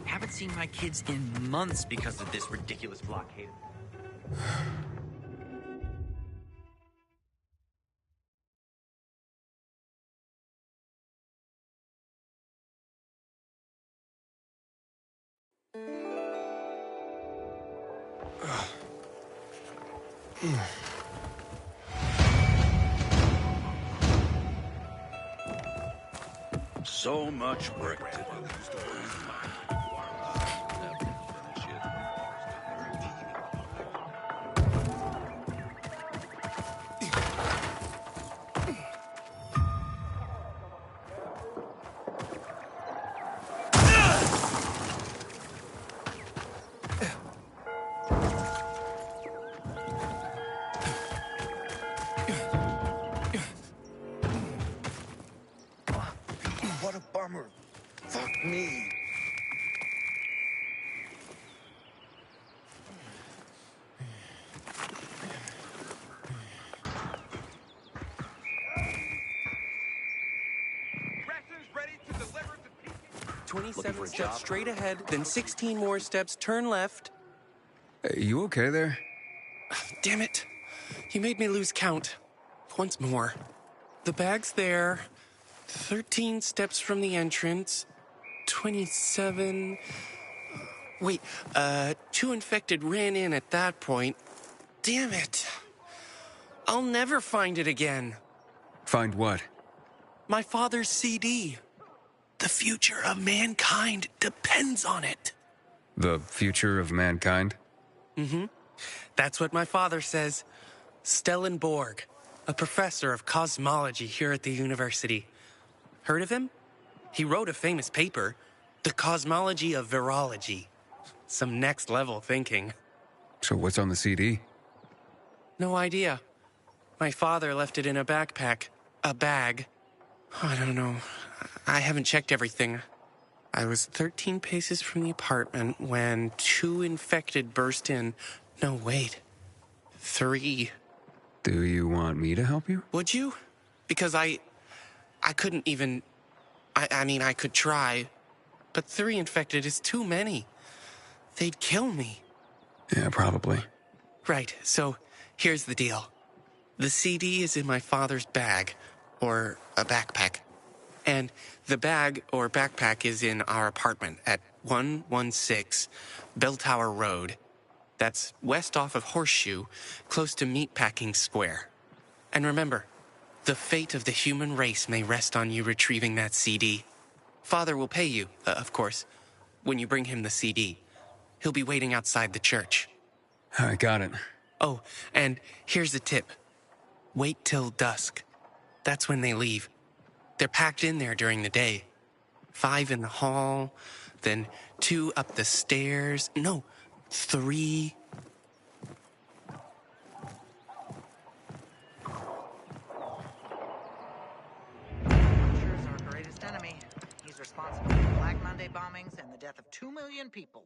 Haven't seen my kids in months because of this ridiculous blockade. So much work to do. What a bummer. Fuck me. Rations ready to deliver to PK. 27 steps straight ahead, then 16 more steps, turn left. You okay there? Damn it. You made me lose count. Once more. The bag's there. 13 steps from the entrance. 27... Wait, 2 infected ran in at that point. Damn it. I'll never find it again. Find what? My father's CD. The future of mankind depends on it. The future of mankind? Mm-hmm. That's what my father says. Stellenborg, a professor of cosmology here at the university. Heard of him? He wrote a famous paper, The Cosmology of Virology. Some next-level thinking. So what's on the CD? No idea. My father left it in a backpack. A bag. I don't know. I haven't checked everything. I was 13 paces from the apartment when 2 infected burst in. No, wait. 3. Do you want me to help you? Would you? Because I couldn't even... I mean, I could try. But 3 infected is too many. They'd kill me. Yeah, probably. Right, so here's the deal. The CD is in my father's bag, or a backpack. And the bag or backpack is in our apartment at 116 Bell Tower Road. That's west off of Horseshoe, close to Meatpacking Square. And remember, the fate of the human race may rest on you retrieving that CD. Father will pay you, of course, when you bring him the CD. He'll be waiting outside the church. I got it. Oh, and here's a tip. Wait till dusk. That's when they leave. They're packed in there during the day. 5 in the hall, then 2 up the stairs. No, 3. Butcher's our greatest enemy. He's responsible for the Black Monday bombings and the death of 2 million people.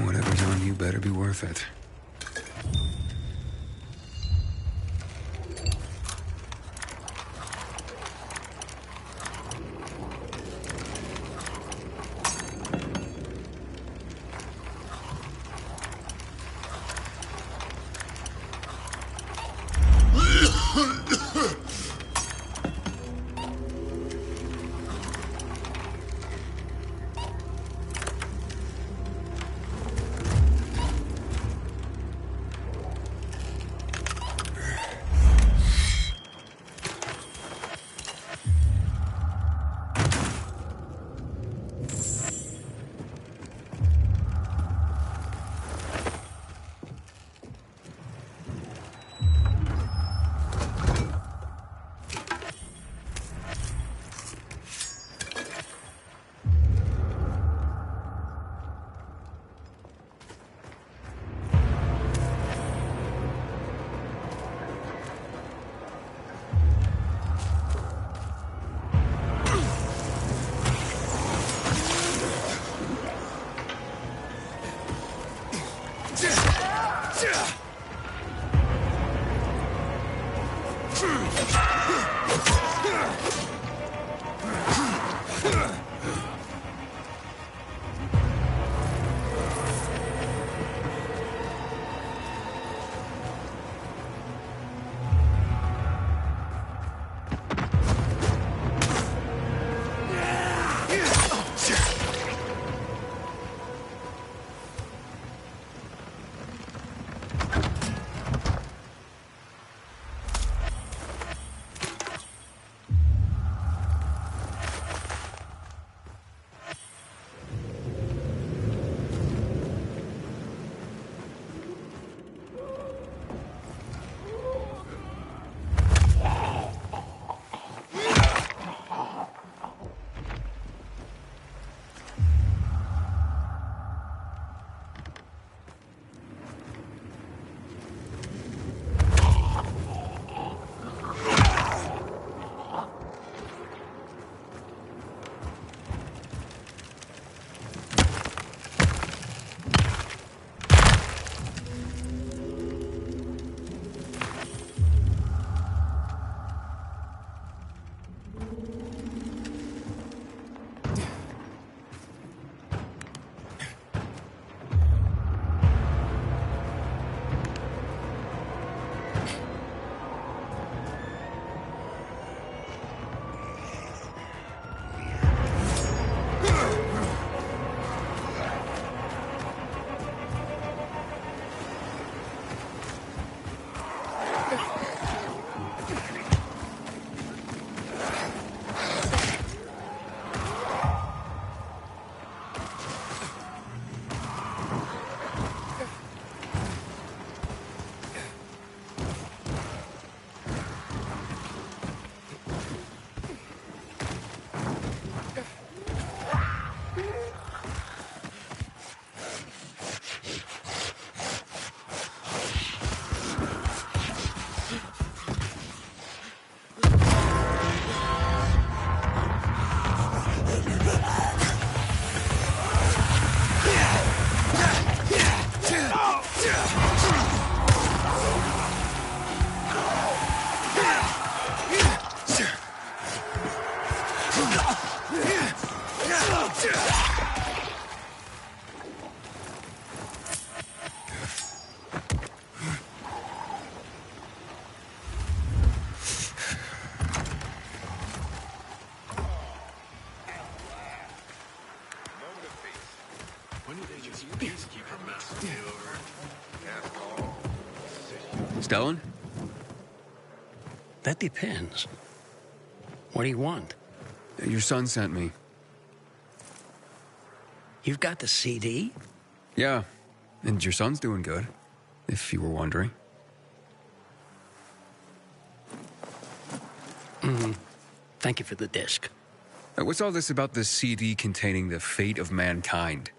Whatever's on you better be worth it. peacekeeper messed me over. Asshole. Stellan? That depends. What do you want? Your son sent me. You've got the CD? Yeah, and your son's doing good, if you were wondering. Thank you for the disc. What's all this about the CD containing the fate of mankind?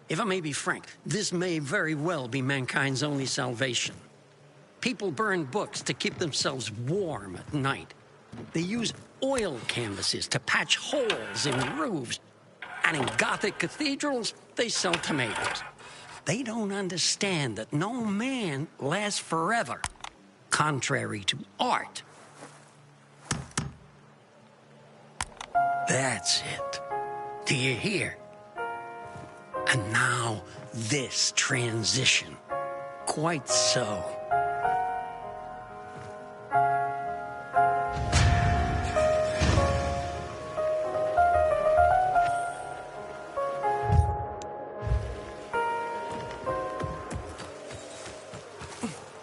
If I may be frank, this may very well be mankind's only salvation. People burn books to keep themselves warm at night. They use oil canvases to patch holes in roofs. And in Gothic cathedrals, they sell tomatoes. They don't understand that no man lasts forever, contrary to art. That's it. Do you hear? And now, this transition. Quite so.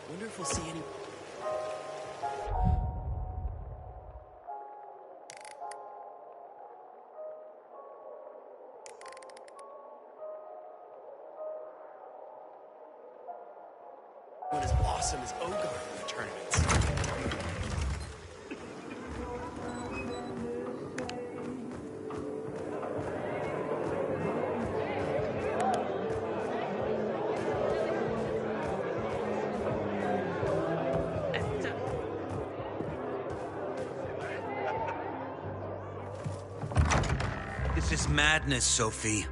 Wonder if we'll see any. What as awesome as Ogre in the tournaments. This is madness, Sophie.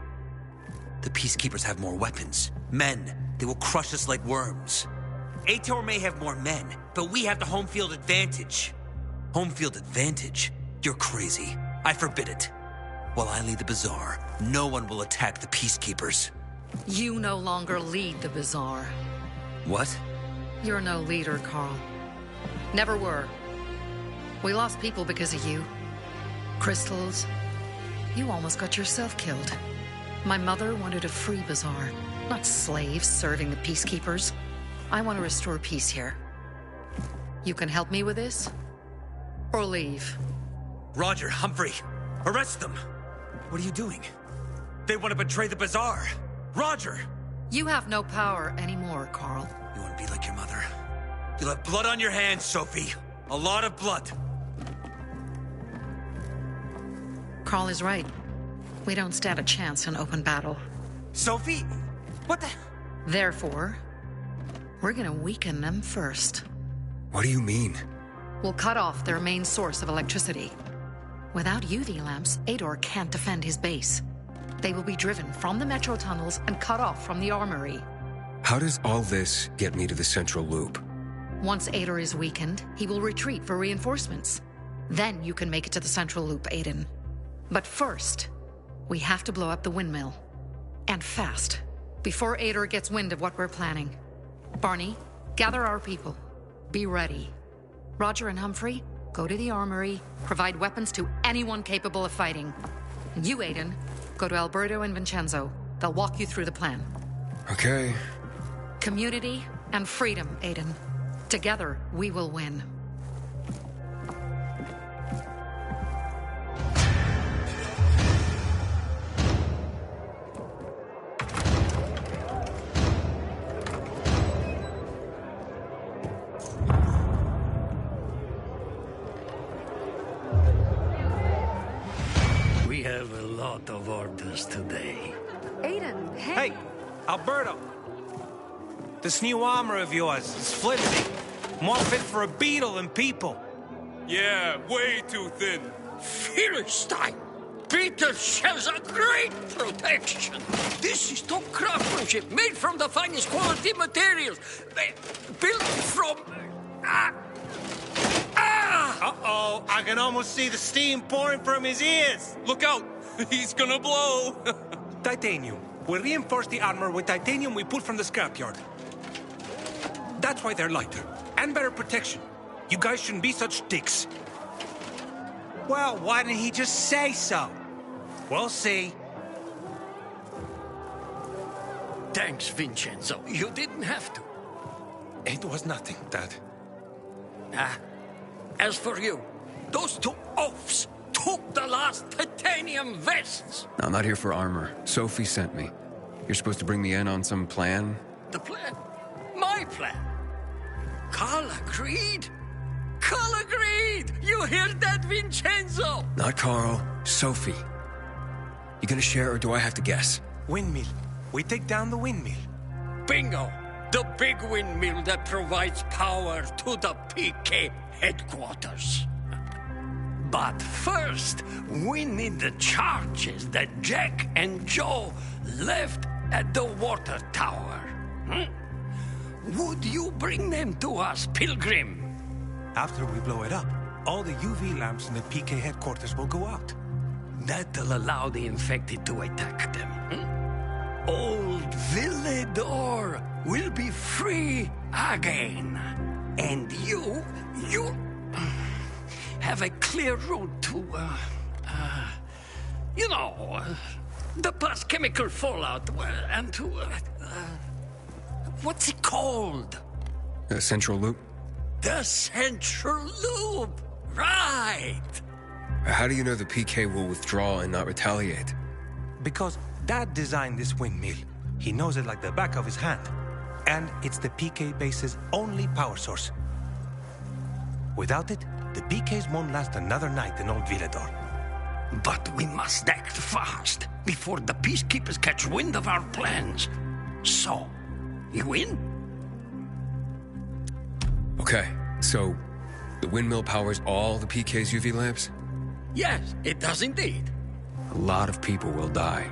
The Peacekeepers have more weapons. Men. They will crush us like worms. Ator may have more men, but we have the home field advantage. Home field advantage? You're crazy. I forbid it. While I lead the Bazaar, no one will attack the Peacekeepers. You no longer lead the Bazaar. What? You're no leader, Carl. Never were. We lost people because of you. Crystals. You almost got yourself killed. My mother wanted a free Bazaar, not slaves serving the Peacekeepers. I want to restore peace here. You can help me with this? Or leave? Roger, Humphrey, arrest them! What are you doing? They want to betray the Bazaar! Roger! You have no power anymore, Carl. You want to be like your mother? You'll have blood on your hands, Sophie. A lot of blood. Carl is right. We don't stand a chance in open battle. Sophie? What the? Therefore, we're gonna weaken them first. What do you mean? We'll cut off their main source of electricity. Without UV lamps, Ador can't defend his base. They will be driven from the metro tunnels and cut off from the armory. How does all this get me to the central loop? Once Ador is weakened, he will retreat for reinforcements. Then you can make it to the central loop, Aiden. But first, we have to blow up the windmill. And fast, before Ador gets wind of what we're planning. Barney, gather our people. Be ready. Roger and Humphrey, go to the armory, provide weapons to anyone capable of fighting. And you, Aiden, go to Alberto and Vincenzo. They'll walk you through the plan. Okay. Community and freedom, Aiden. Together, we will win. We have a lot of orders today. Aiden, Hey, Alberto. This new armor of yours is flimsy. More fit for a beetle than people. Yeah, way too thin. Philistine! Peter has a great protection. This is top craftsmanship, made from the finest quality materials. Built from... Uh-oh, I can almost see the steam pouring from his ears. Look out, he's gonna blow. Titanium. We reinforce the armor with titanium we pulled from the scrapyard. That's why they're lighter. And better protection. You guys shouldn't be such dicks. Well, why didn't he just say so? We'll see. Thanks, Vincenzo. You didn't have to. It was nothing, Dad. As for you, those two oafs took the last titanium vests. I'm not here for armor. Sophie sent me. You're supposed to bring me in on some plan? The plan? My plan? Carl agreed? Carl agreed! You hear that, Vincenzo? Not Carl. Sophie. You gonna share or do I have to guess? Windmill. We take down the windmill. Bingo! The big windmill that provides power to the PK headquarters. But first, we need the charges that Jack and Joe left at the water tower. Would you bring them to us, Pilgrim? After we blow it up, all the UV lamps in the PK headquarters will go out. That'll allow the infected to attack them. Old Villedor will be free again. And you have a clear route to, the past chemical fallout and to, what's it called? The Central Loop? The Central Loop! Right! How do you know the PK will withdraw and not retaliate? Because Dad designed this windmill. He knows it like the back of his hand. And it's the PK base's only power source. Without it, the PKs won't last another night in Old Villedor. But we must act fast before the peacekeepers catch wind of our plans. So, you in? Okay, so the windmill powers all the PK's UV lamps? Yes, it does indeed. A lot of people will die.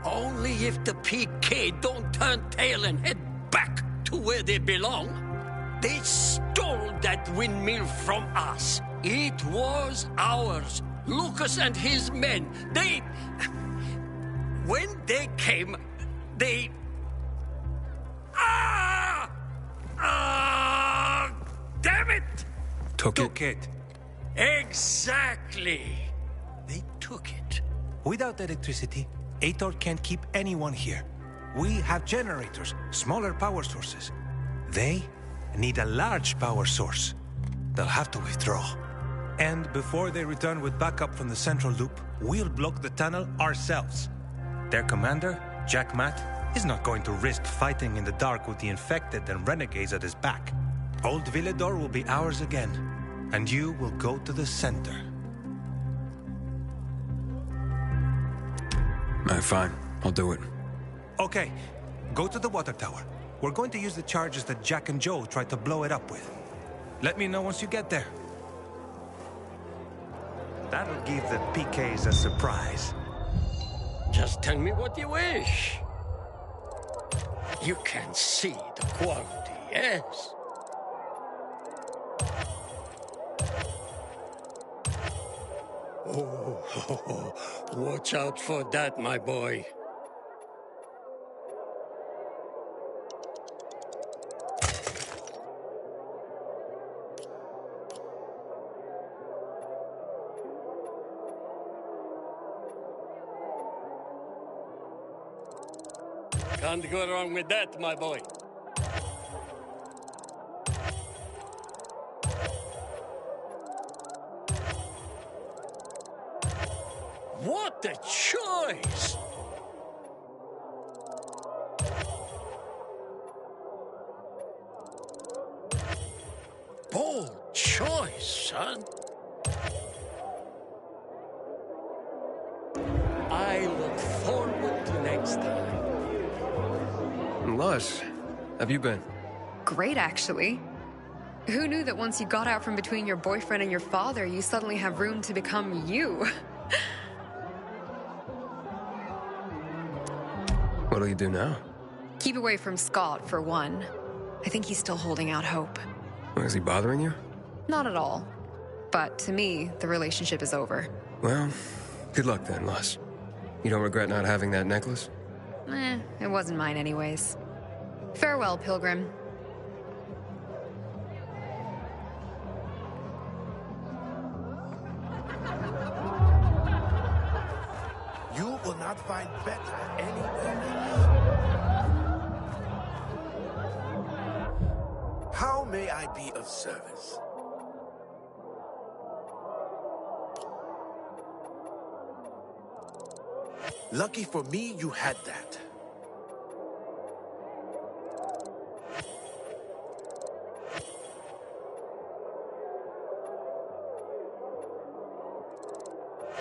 Only if the PK don't turn tail and head back to where they belong. They stole that windmill from us. It was ours. Lucas and his men, when they came, damn it! Took it? Exactly. They took it. Without electricity, Aitor can't keep anyone here. We have generators, smaller power sources. They need a large power source. They'll have to withdraw. And before they return with backup from the Central Loop, we'll block the tunnel ourselves. Their commander, Jack Matt, is not going to risk fighting in the dark with the infected and renegades at his back. Old Villedor will be ours again, and you will go to the center. Fine. I'll do it. Okay, go to the water tower. We're going to use the charges that Jack and Joe tried to blow it up with. Let me know once you get there. That'll give the PKs a surprise. Just tell me what you wish. You can see the quality, yes? Oh, watch out for that, my boy. Can't go wrong with that, my boy. What a choice! Bold choice, son. I look forward to next time. Luz, have you been? Great, actually. Who knew that once you got out from between your boyfriend and your father, you suddenly have room to become you? What'll you do now? Keep away from Scott, for one. I think he's still holding out hope. Is he bothering you? Not at all. But to me, the relationship is over. Well, good luck then, Luz. You don't regret not having that necklace? It wasn't mine anyways. Farewell, Pilgrim. You will not find better anywhere else. I be of service? Lucky for me, you had that.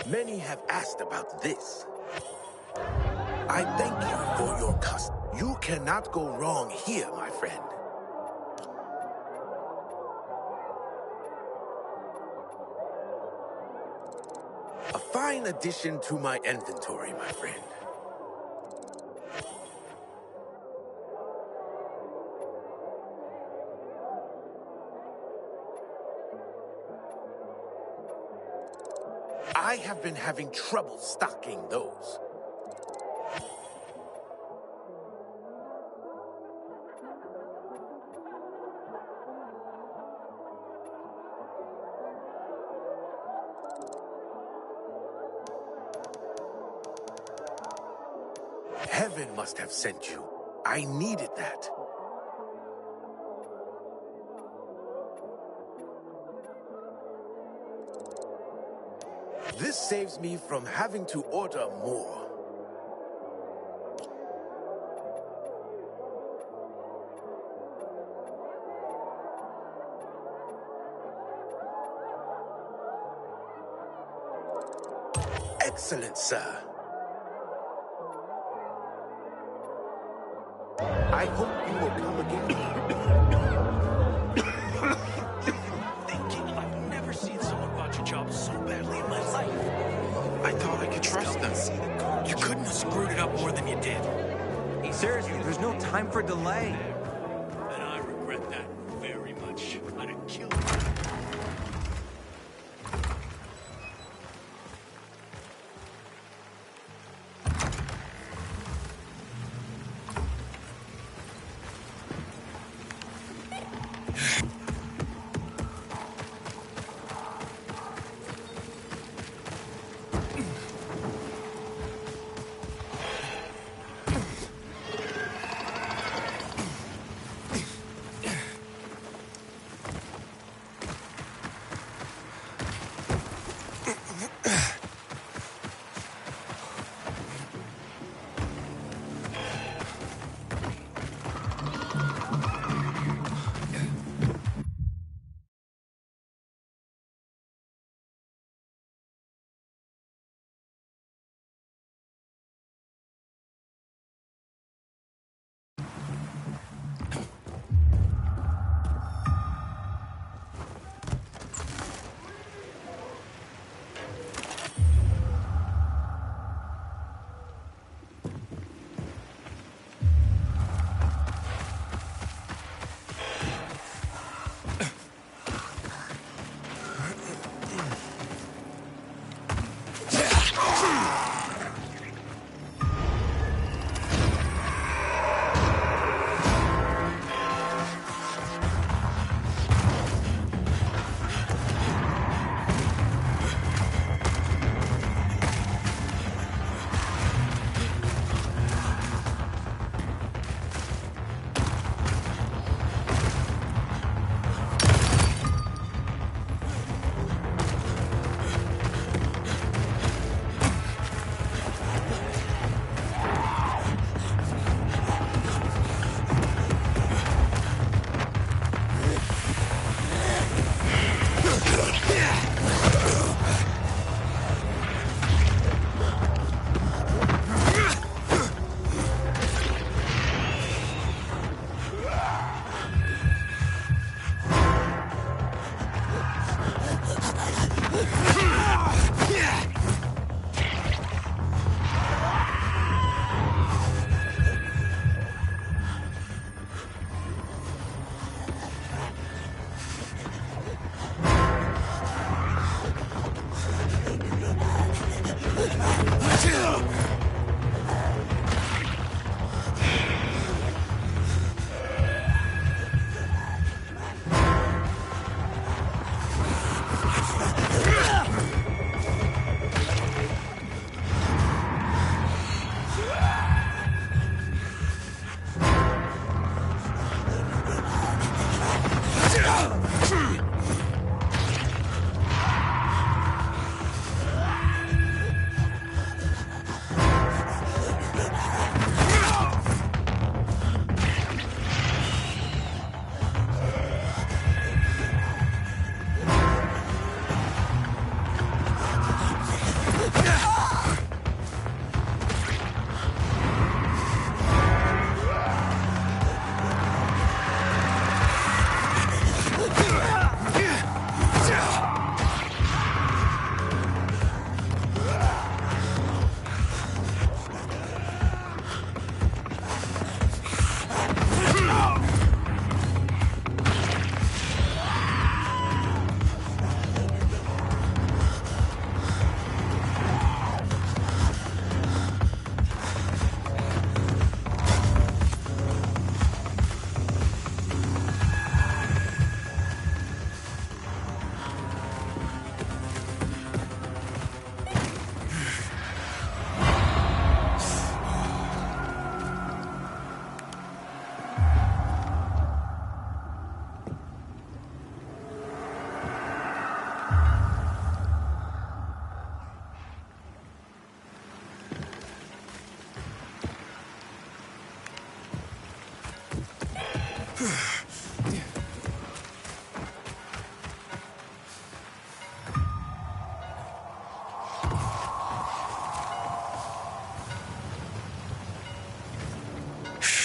Many have asked about this. I thank you for your custom. You cannot go wrong here, my friend. A fine addition to my inventory, my friend. I have been having trouble stocking those. Heaven must have sent you. I needed that. This saves me from having to order more. Excellent, sir. I hope you will come again. I've never seen someone botch a job so badly in my life. I thought I could trust them. You couldn't have screwed it up more than you did. Seriously, there's no time for delay. And I regret that very much. I'd have killed you.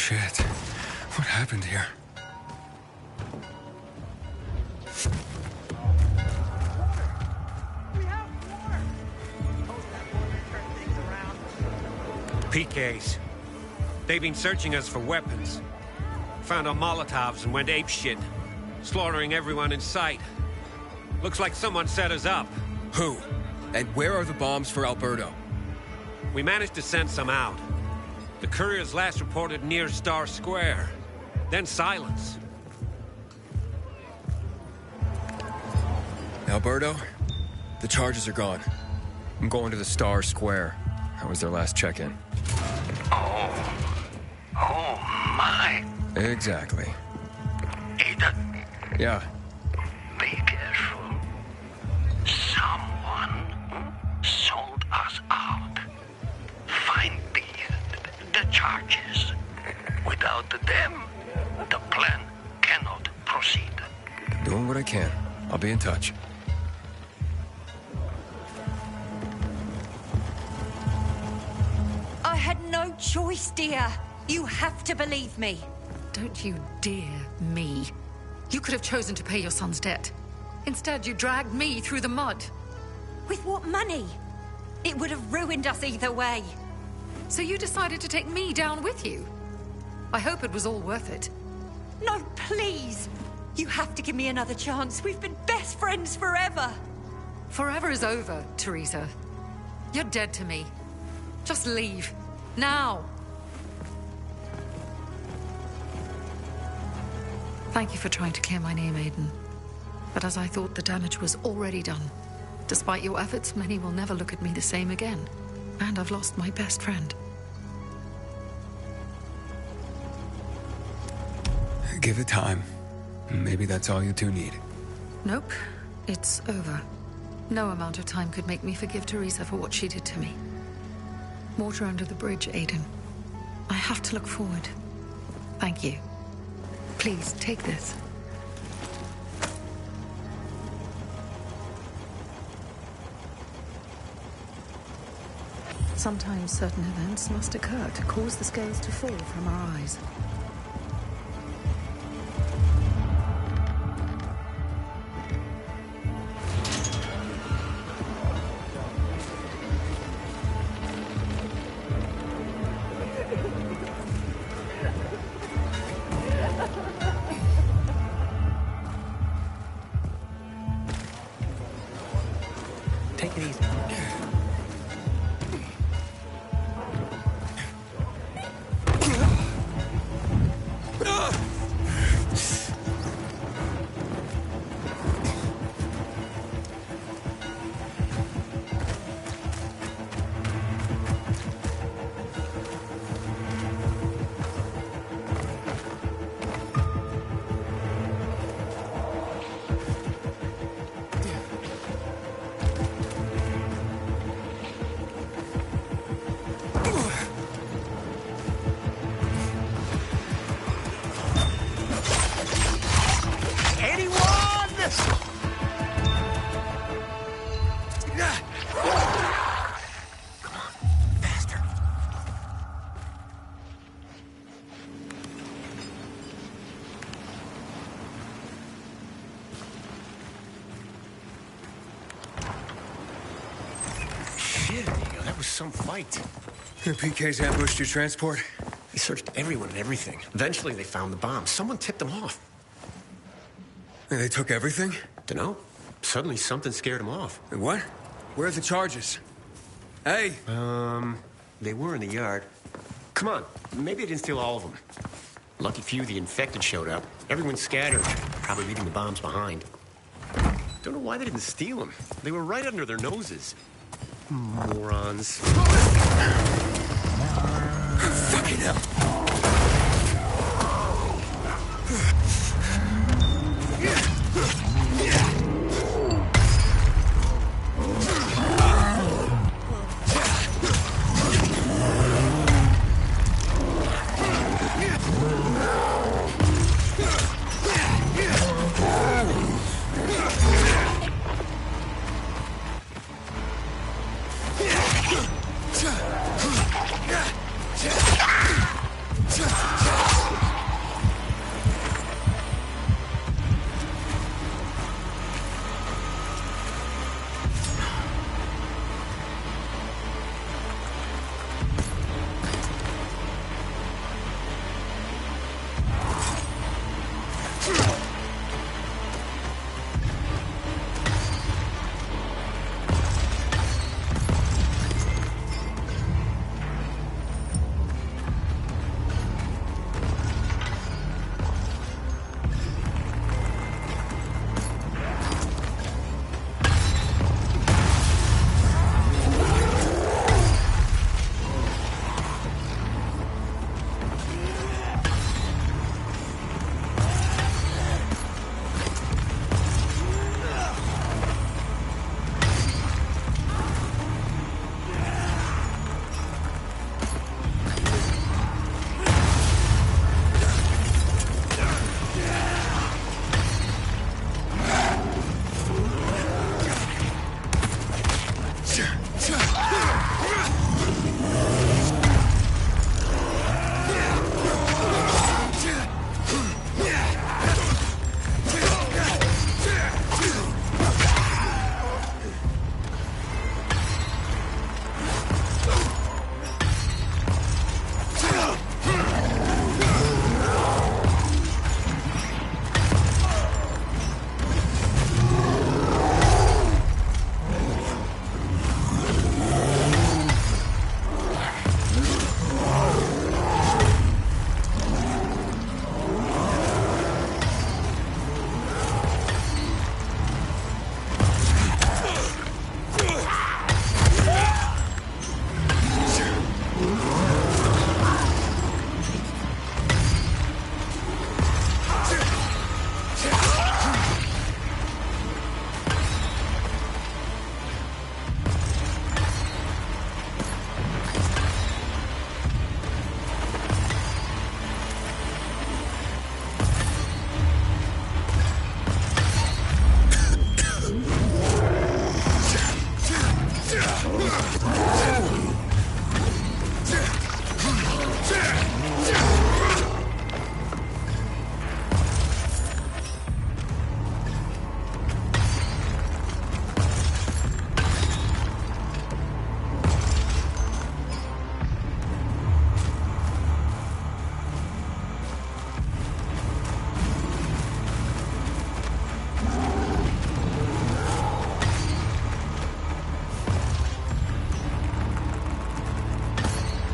Shit. What happened here? PKs. They've been searching us for weapons. Found our Molotovs and went apeshit, slaughtering everyone in sight. Looks like someone set us up. Who? And where are the bombs for Alberto? We managed to send some out. The couriers last reported near Star Square. Then silence. Alberto, the charges are gone. I'm going to the Star Square. That was their last check-in. Oh my. Exactly. Aiden, Yeah. be careful. Someone sold us out. Find the charges. Without them, the plan cannot proceed. Doing what I can. I'll be in touch. I had no choice, dear. You have to believe me. Don't you dare me. You could have chosen to pay your son's debt. Instead, you dragged me through the mud. With what money? It would have ruined us either way. So you decided to take me down with you? I hope it was all worth it. No, please. You have to give me another chance. We've been best friends forever. Forever is over, Teresa. You're dead to me. Just leave. Now. Thank you for trying to clear my name, Aiden. But as I thought, the damage was already done. Despite your efforts, many will never look at me the same again. And I've lost my best friend. Give it time. Maybe that's all you two need. Nope. It's over. No amount of time could make me forgive Teresa for what she did to me. Water under the bridge, Aiden. I have to look forward. Thank you. Please, take this. Sometimes certain events must occur to cause the scales to fall from our eyes. Take it easy. Some fight. The PKs ambushed your transport? They searched everyone and everything. Eventually, they found the bomb. Someone tipped them off. And they took everything? Dunno. Suddenly, something scared them off. What? Where are the charges? Hey! They were in the yard. Come on. Maybe they didn't steal all of them. Lucky few, the infected showed up. Everyone's scattered. Probably leaving the bombs behind. Don't know why they didn't steal them. They were right under their noses. Morons. Fucking hell. Yeah.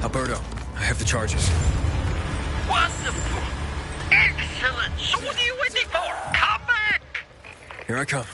Alberto, I have the charges. Wonderful. Excellent. So what are you waiting for? Come back. Here I come.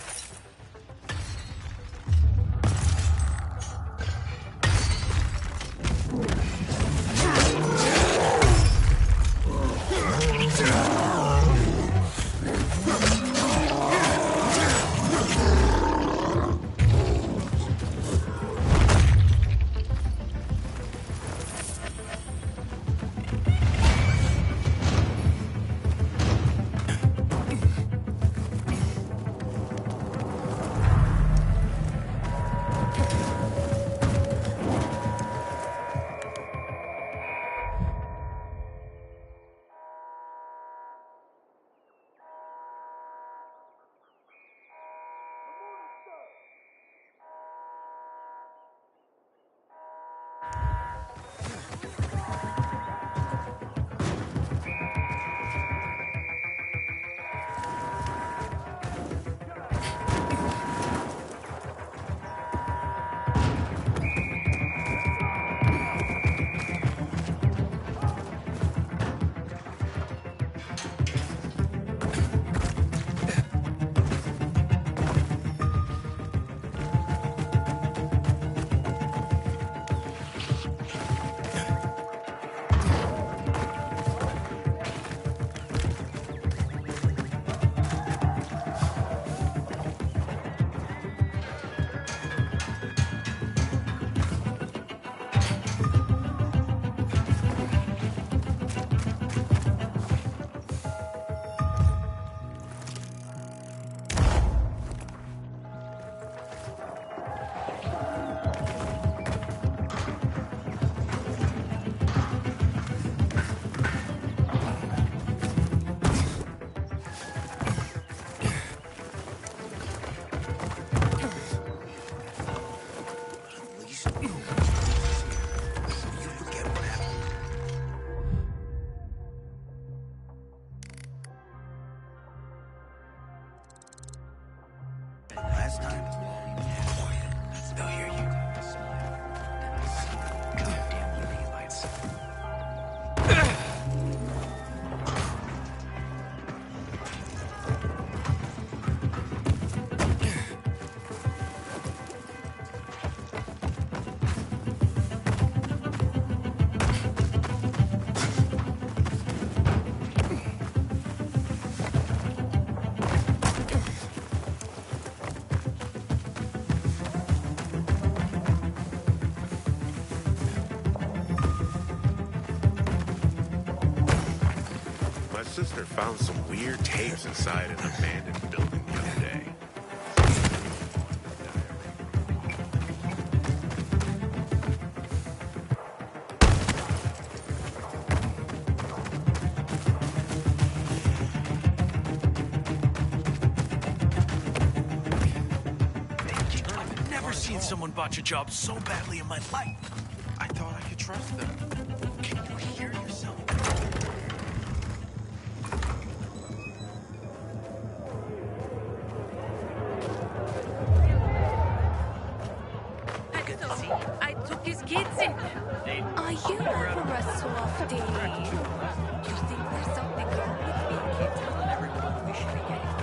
Last time. They'll hear you. Goddamn UV lights. My sister found some weird tapes inside an abandoned building the other day. I've never seen someone botch a job so badly in my life. I thought I could trust them. Can you hear yourself? I took his kids in. Are you ever a softie? You think there's something wrong with being kids? Everyone we should be getting